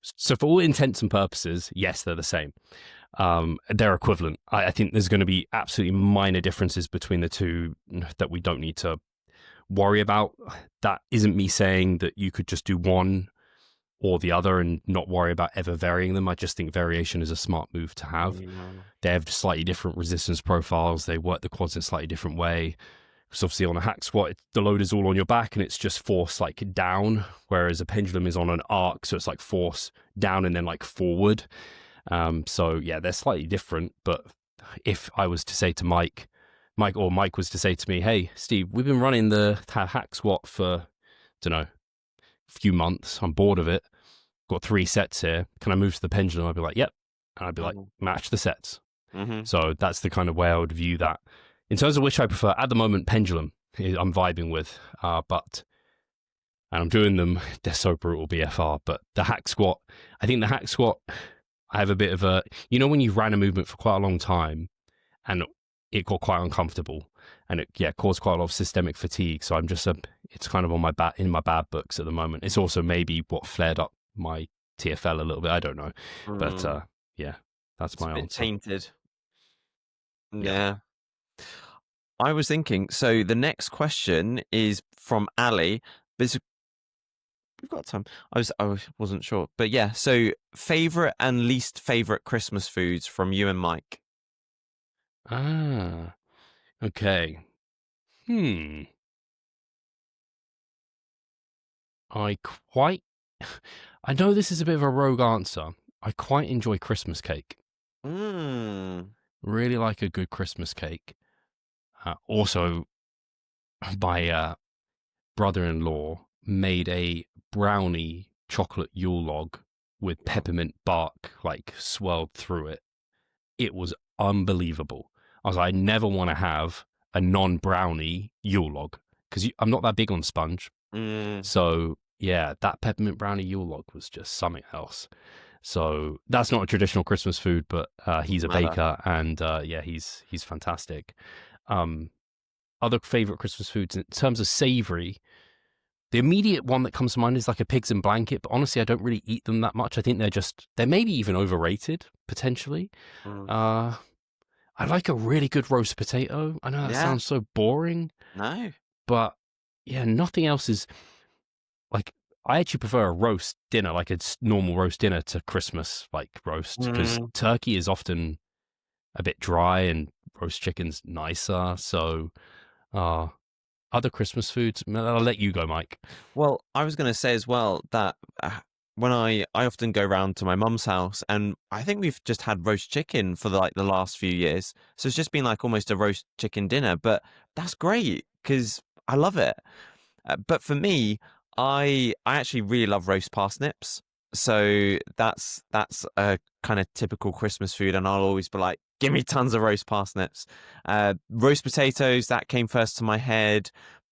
So for all intents and purposes, yes, they're the same. They're equivalent. I think there's going to be absolutely minor differences between the two that we don't need to worry about. That isn't me saying that you could just do one or the other and not worry about ever varying them. I just think variation is a smart move to have. They have slightly different resistance profiles. They work the quads in a slightly different way. Because obviously on a hack squat, the load is all on your back and it's just force like down, whereas a pendulum is on an arc, so it's like force down and then like forward. So yeah, they're slightly different. But if I was to say to Mike was to say to me, hey, Steve, we've been running the hack squat for, I don't know, a few months. I'm bored of it. Got 3 sets here. Can I move to the pendulum? I'd be like, yep. And I'd be like, match the sets. So that's the kind of way I would view that. In terms of which I prefer, at the moment, pendulum I'm vibing with, and I'm doing them, they're so brutal BFR, but the hack squat, I think the hack squat, I have a bit of a, when you ran a movement for quite a long time and it got quite uncomfortable and it caused quite a lot of systemic fatigue. So I'm just, it's kind of on in my bad books at the moment. It's also maybe what flared up my TFL a little bit. I don't know, but yeah, that's my answer. Tainted. Yeah. I was thinking, so the next question is from Ali. We've got time. I wasn't sure. But yeah, so favorite and least favorite Christmas foods from you and Mike. Okay. I know this is a bit of a rogue answer. I quite enjoy Christmas cake. Really like a good Christmas cake. Also, my brother-in-law made a brownie chocolate Yule log with peppermint bark like swirled through it. It was unbelievable. I was like, I never want to have a non-brownie Yule log because I'm not that big on sponge. So yeah, that peppermint brownie Yule log was just something else. So that's not a traditional Christmas food, but he's a Matter. baker, and yeah, he's fantastic. Other favorite Christmas foods in terms of savory, the immediate one that comes to mind is like a pigs in blanket, but honestly, I don't really eat them that much. I think they're maybe even overrated potentially. Mm. I like a really good roast potato. I know that Yeah. sounds so boring, No. but yeah, nothing else is like. I actually prefer a roast dinner, like a normal roast dinner, to Christmas like roast, because turkey is often a bit dry and roast chicken's nicer. So, other Christmas foods, I'll let you go, Mike. Well, I was going to say as well that when I often go round to my mum's house, and I think we've just had roast chicken for the last few years. So it's just been like almost a roast chicken dinner, but that's great because I love it. But for me, I actually really love roast parsnips. So that's a kind of typical Christmas food, and I'll always be like, give me tons of roast parsnips. Roast potatoes, that came first to my head.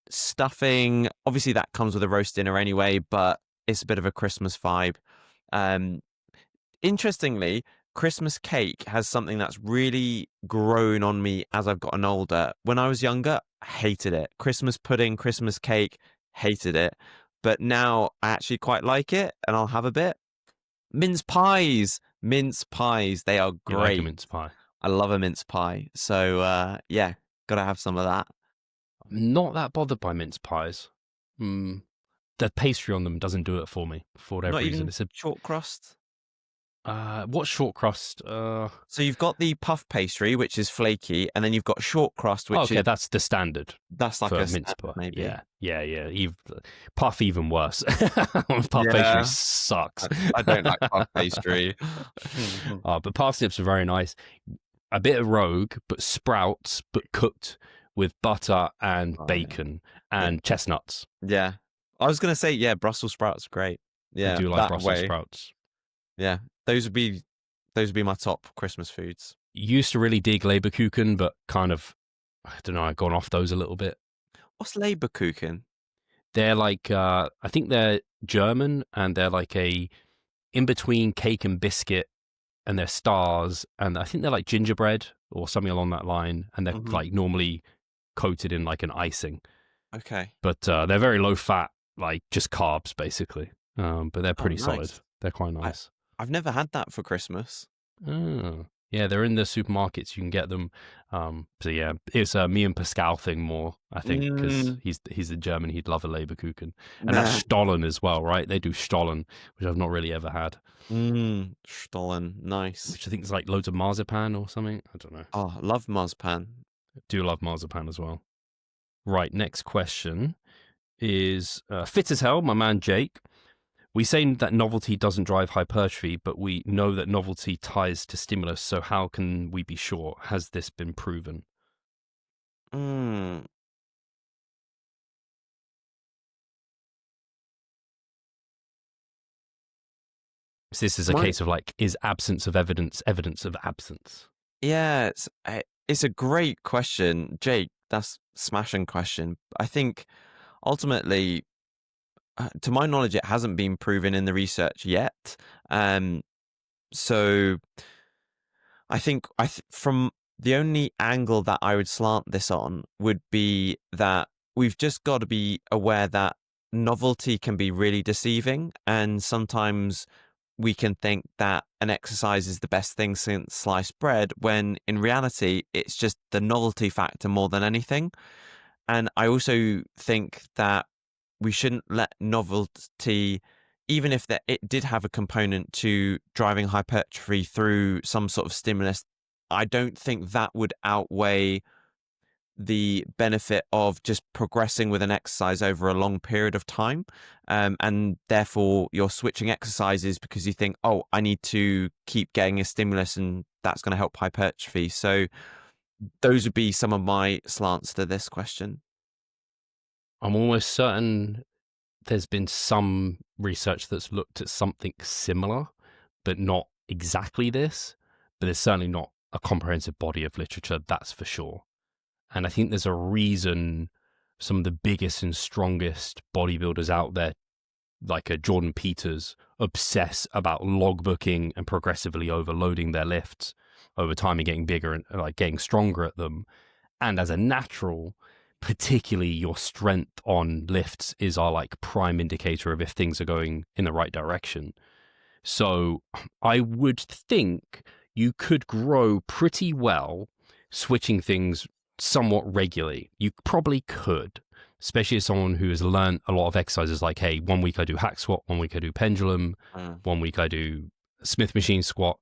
Stuffing, obviously that comes with a roast dinner anyway, but it's a bit of a Christmas vibe. Um, Interestingly, Christmas cake has something that's really grown on me as I've gotten older. When I was younger, I hated it. Christmas pudding, Christmas cake, hated it. But now I actually quite like it, and I'll have a bit. Mince pies, they are You like a great. mince pie? I love a mince pie. So yeah, gotta have some of that. I'm not that bothered by mince pies. The pastry on them doesn't do it for me for whatever Not reason. even It's a short crust. what's short crust? So you've got the puff pastry, which is flaky, and then you've got short crust, which okay, is that's the standard that's like for a mince standard, pie. maybe. Yeah. Puff even worse. Puff pastry sucks. I don't like puff pastry. But parsnips are very nice. A bit of rogue, but sprouts, but cooked with butter and bacon and chestnuts. Yeah, I was gonna say yeah, Brussels sprouts are great. Yeah, I do like that Brussels way. sprouts. Yeah, those would be my top Christmas foods. Used to really dig Leberkuchen, but kind of, I don't know, I've gone off those a little bit. What's Leberkuchen? They're like, I think they're German, and they're like a in-between cake and biscuit, and they're stars, and I think they're like gingerbread or something along that line, and they're like normally coated in like an icing. Okay. But they're very low fat, like just carbs, basically. But they're pretty solid. They're quite nice. I've never had that for Christmas. Oh. Yeah, they're in the supermarkets. You can get them. So yeah, it's a me and Pascal thing more, I think, because he's a German. He'd love a Leberkuchen, and that's Stollen as well, right? They do Stollen, which I've not really ever had. Stollen, nice. Which I think is like loads of marzipan or something. I don't know. Oh, I love marzipan. I do love marzipan as well. Right, next question is fit as hell, my man Jake. We say that novelty doesn't drive hypertrophy, but we know that novelty ties to stimulus. So how can we be sure? Has this been proven? So this is a case of like, is absence of evidence evidence of absence? Yeah, it's a great question, Jake. That's a smashing question. I think ultimately, to my knowledge, it hasn't been proven in the research yet. So I think from the only angle that I would slant this on would be that we've just got to be aware that novelty can be really deceiving, and sometimes we can think that an exercise is the best thing since sliced bread, when in reality, it's just the novelty factor more than anything. And I also think that we shouldn't let novelty, even if it did have a component to driving hypertrophy through some sort of stimulus, I don't think that would outweigh the benefit of just progressing with an exercise over a long period of time. And therefore you're switching exercises because you think, oh, I need to keep getting a stimulus and that's going to help hypertrophy. So those would be some of my slants to this question. I'm almost certain there's been some research that's looked at something similar, but not exactly this. But there's certainly not a comprehensive body of literature, that's for sure. And I think there's a reason some of the biggest and strongest bodybuilders out there, like a Jordan Peters, obsess about logbooking and progressively overloading their lifts over time and getting bigger and like getting stronger at them. And as a natural, particularly your strength on lifts is our like prime indicator of if things are going in the right direction. So I would think you could grow pretty well switching things somewhat regularly. You probably could, especially as someone who has learned a lot of exercises like, hey, 1 week I do hack squat, 1 week I do pendulum, 1 week I do Smith machine squat.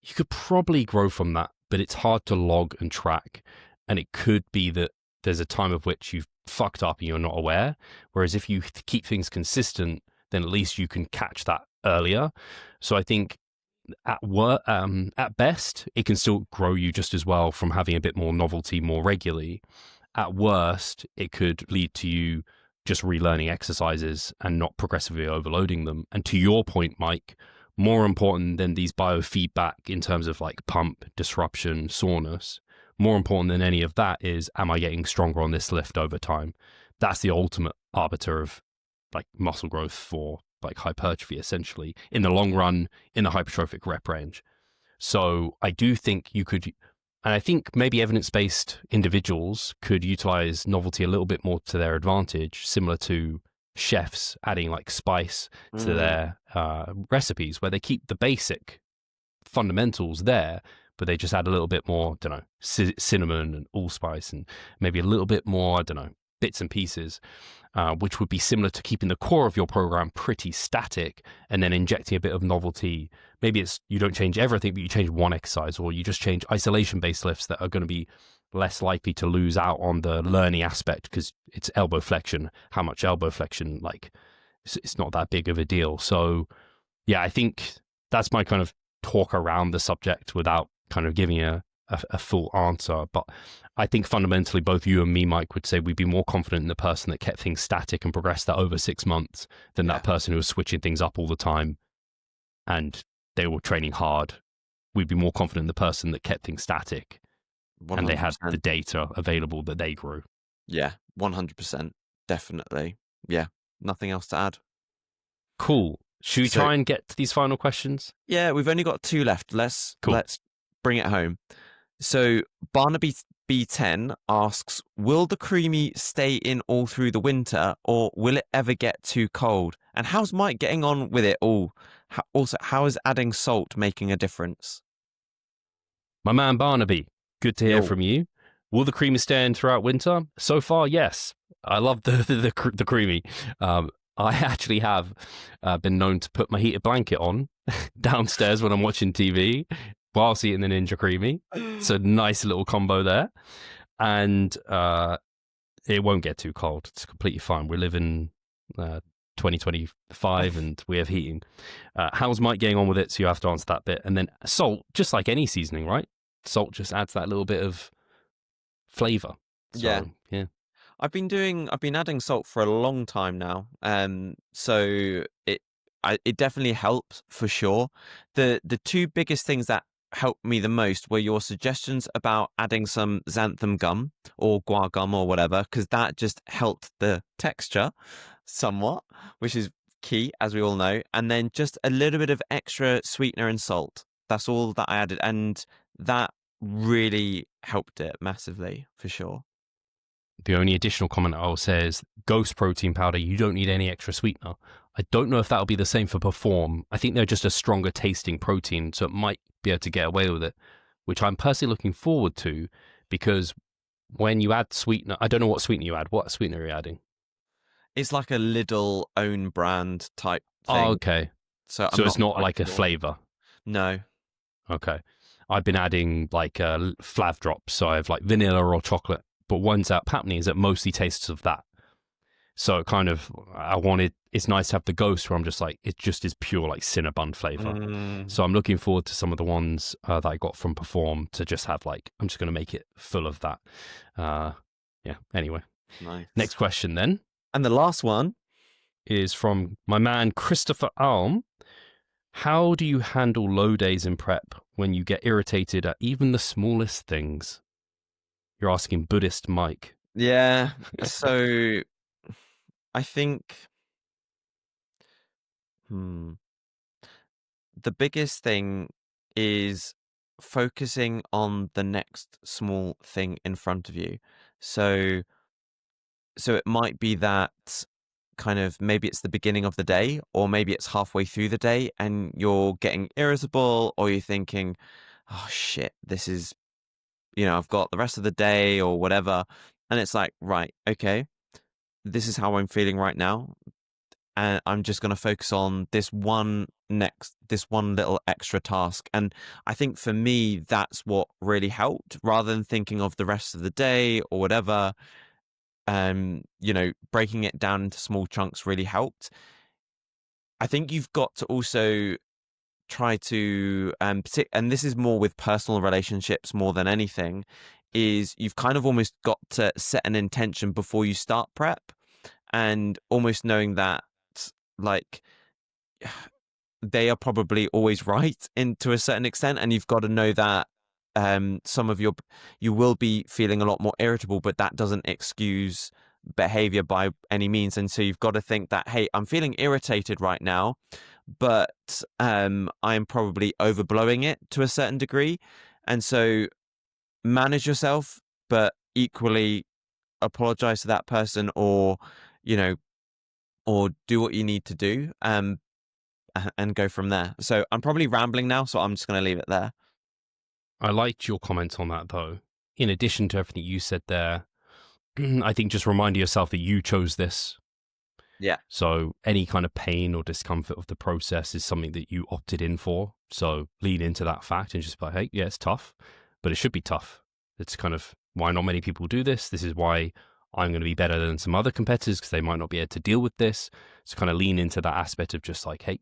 You could probably grow from that, but it's hard to log and track. And it could be that there's a time of which you've fucked up and you're not aware. Whereas if you keep things consistent, then at least you can catch that earlier. So I think at best, it can still grow you just as well from having a bit more novelty more regularly. At worst, it could lead to you just relearning exercises and not progressively overloading them. And to your point, Mike, more important than these biofeedback in terms of like pump, disruption, soreness, more important than any of that is, am I getting stronger on this lift over time? That's the ultimate arbiter of like muscle growth for like hypertrophy, essentially, in the long run, in the hypertrophic rep range. So I do think you could, and I think maybe evidence-based individuals could utilize novelty a little bit more to their advantage, similar to chefs adding like spice to their recipes, where they keep the basic fundamentals there, but they just add a little bit more, I don't know, cinnamon and allspice and maybe a little bit more, I don't know, bits and pieces, which would be similar to keeping the core of your program pretty static and then injecting a bit of novelty. Maybe it's you don't change everything, but you change one exercise, or you just change isolation-based lifts that are going to be less likely to lose out on the learning aspect because it's elbow flexion. How much elbow flexion? Like, it's not that big of a deal. So, yeah, I think that's my kind of talk around the subject without kind of giving a full answer. But I think fundamentally both you and me, Mike, would say we'd be more confident in the person that kept things static and progressed that over 6 months than that person who was switching things up all the time and they were training hard. We'd be more confident in the person that kept things static 100%. And they had the data available that they grew. Yeah, 100%. Definitely. Yeah, nothing else to add. Cool. Should we try and get to these final questions? Yeah, we've only got 2 left. Let's bring it home. So Barnaby B10 asks, will the creamy stay in all through the winter or will it ever get too cold? And how's Mike getting on with it all? Also, how is adding salt making a difference? My man Barnaby, good to hear from you. Will the creamy stay in throughout winter? So far, yes. I love the creamy. I actually have been known to put my heated blanket on downstairs when I'm watching TV whilst eating the Ninja Creamy. It's a nice little combo there. And it won't get too cold. It's completely fine. We live in 2025 and we have heating. How's Mike getting on with it? So you have to answer that bit. And then salt, just like any seasoning, right? Salt just adds that little bit of flavor. So, yeah. I've been adding salt for a long time now. So it definitely helps for sure. The 2 biggest things that helped me the most were your suggestions about adding some xanthan gum or guar gum or whatever, because that just helped the texture somewhat, which is key, as we all know. And then just a little bit of extra sweetener and salt. That's all that I added. And that really helped it massively, for sure. The only additional comment I will say is Ghost protein powder, you don't need any extra sweetener. I don't know if that'll be the same for Perform. I think they're just a stronger tasting protein, so it might be able to get away with it, which I'm personally looking forward to, because when you add sweetener, I don't know what sweetener you add. What sweetener are you adding? It's like a Lidl own brand type thing. Oh, okay. So it's not like a flavor? No. Okay. I've been adding like flav drops, so I have like vanilla or chocolate, but one's out happening is it mostly tastes of that. So it kind of, it's nice to have the Ghost where I'm just like, it just is pure like Cinnabon flavor. So I'm looking forward to some of the ones that I got from Perform to just have like, I'm just going to make it full of that. Yeah, anyway. Nice. Next question then. And the last one is from my man, Christopher Alm. How do you handle low days in prep when you get irritated at even the smallest things? You're asking Buddhist Mike. Yeah, so I think the biggest thing is focusing on the next small thing in front of you. So it might be that kind of maybe it's the beginning of the day, or maybe it's halfway through the day and you're getting irritable, or you're thinking, oh shit, this is, I've got the rest of the day or whatever. And it's like, right, okay, this is how I'm feeling right now. And I'm just going to focus on this one little extra task. And I think for me, that's what really helped, rather than thinking of the rest of the day or whatever. Breaking it down into small chunks really helped. I think you've got to also try to, and this is more with personal relationships more than anything, is you've kind of almost got to set an intention before you start prep, and almost knowing that, like, they are probably always right to a certain extent, and you've got to know that you will be feeling a lot more irritable, but that doesn't excuse behavior by any means. And so you've got to think that, hey, I'm feeling irritated right now, but I'm probably overblowing it to a certain degree. And so manage yourself, but equally apologize to that person, or or do what you need to do, and go from there. So I'm probably rambling now, so I'm just going to leave it there. I liked your comment on that, though. In addition to everything you said there, I think just remind yourself that you chose this. Yeah. So any kind of pain or discomfort of the process is something that you opted in for. So lean into that fact and just be like, hey, yeah, it's tough, but it should be tough. It's kind of why not many people do this. This is why I'm going to be better than some other competitors, because they might not be able to deal with this. So kind of lean into that aspect of just like, hey,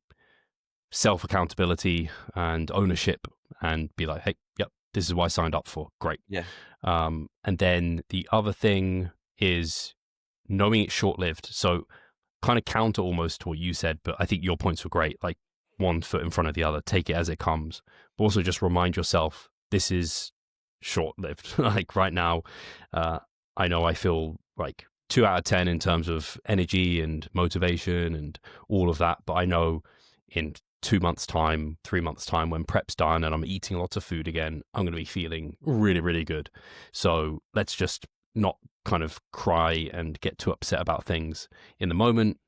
self-accountability and ownership, and be like, hey, yep, this is what I signed up for. Great. Yeah. And then the other thing is knowing it's short-lived. So kind of counter almost to what you said, but I think your points were great. Like, one foot in front of the other, take it as it comes. But also just remind yourself, this is short-lived. Like right now, I know I feel like 2 out of 10 in terms of energy and motivation and all of that. But I know in 2 months' time, 3 months' time, when prep's done and I'm eating lots of food again, I'm going to be feeling really, really good. So let's just not kind of cry and get too upset about things in the moment.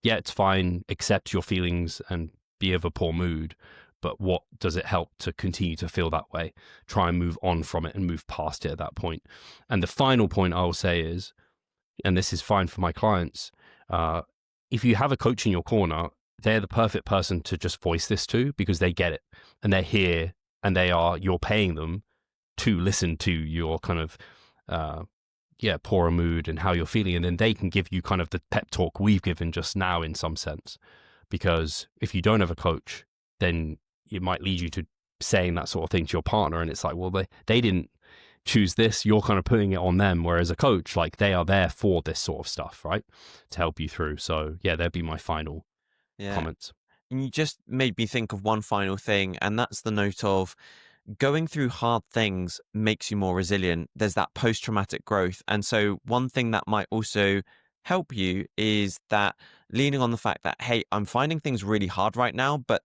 Yeah, it's fine. Accept your feelings and be of a poor mood. But what does it help to continue to feel that way? Try and move on from it and move past it at that point. And the final point I will say is, and this is fine for my clients, if you have a coach in your corner, they're the perfect person to just voice this to, because they get it and they're here and you're paying them to listen to your kind of, poorer mood and how you're feeling. And then they can give you kind of the pep talk we've given just now in some sense. Because if you don't have a coach, then it might lead you to saying that sort of thing to your partner. And it's like, well, they didn't choose this. You're kind of putting it on them. Whereas a coach, like, they are there for this sort of stuff, right? To help you through. So yeah, that'd be my final comments. And you just made me think of one final thing, and that's the note of going through hard things makes you more resilient. There's that post-traumatic growth. And so one thing that might also help you is that leaning on the fact that, hey, I'm finding things really hard right now, but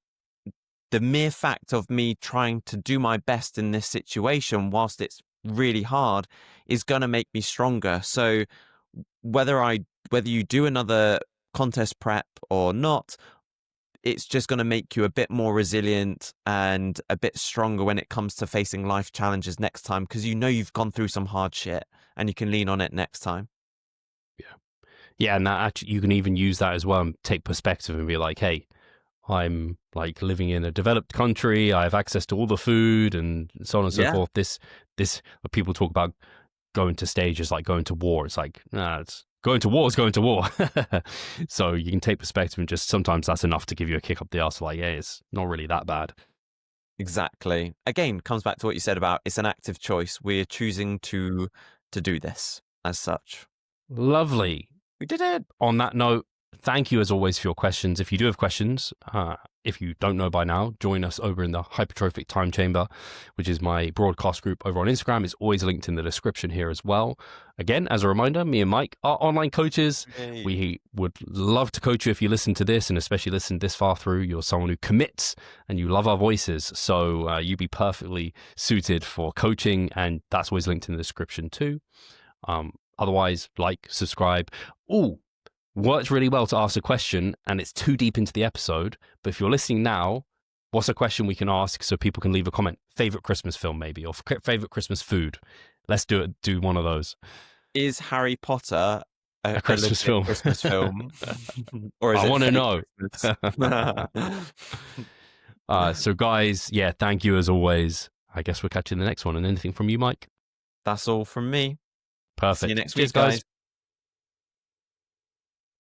the mere fact of me trying to do my best in this situation whilst it's really hard is going to make me stronger. So whether you do another contest prep or not, it's just going to make you a bit more resilient and a bit stronger when it comes to facing life challenges next time, because you've gone through some hard shit and you can lean on it next time. Yeah, and that actually, you can even use that as well and take perspective and be like, hey, I'm like living in a developed country. I have access to all the food and so on and so forth. This people talk about going to stages like going to war. It's like, it's going to war is going to war. So you can take perspective, and just sometimes that's enough to give you a kick up the arse. Like, yeah, it's not really that bad. Exactly. Again, comes back to what you said about it's an active choice. We're choosing to do this as such. Lovely. We did it. On that note, thank you as always for your questions. If you do have questions, if you don't know by now, join us over in the Hypertrophic Time Chamber, which is my broadcast group over on Instagram. It's always linked in the description here as well. Again, as a reminder, me and Mike are online coaches. Yay. We would love to coach you if you listen to this, and especially listen this far through. You're someone who commits and you love our voices. So you'd be perfectly suited for coaching, and that's always linked in the description too. Otherwise, like, subscribe. Ooh, works really well to ask a question, and it's too deep into the episode. But if you're listening now, what's a question we can ask so people can leave a comment? Favorite Christmas film, maybe, or favorite Christmas food. Let's do one of those. Is Harry Potter a Christmas film? Christmas film? Or is I it want to fake know. Christmas? So guys, yeah, thank you as always. I guess we'll catch you in the next one. And anything from you, Mike? That's all from me. Perfect. See you next Cheers, week, guys.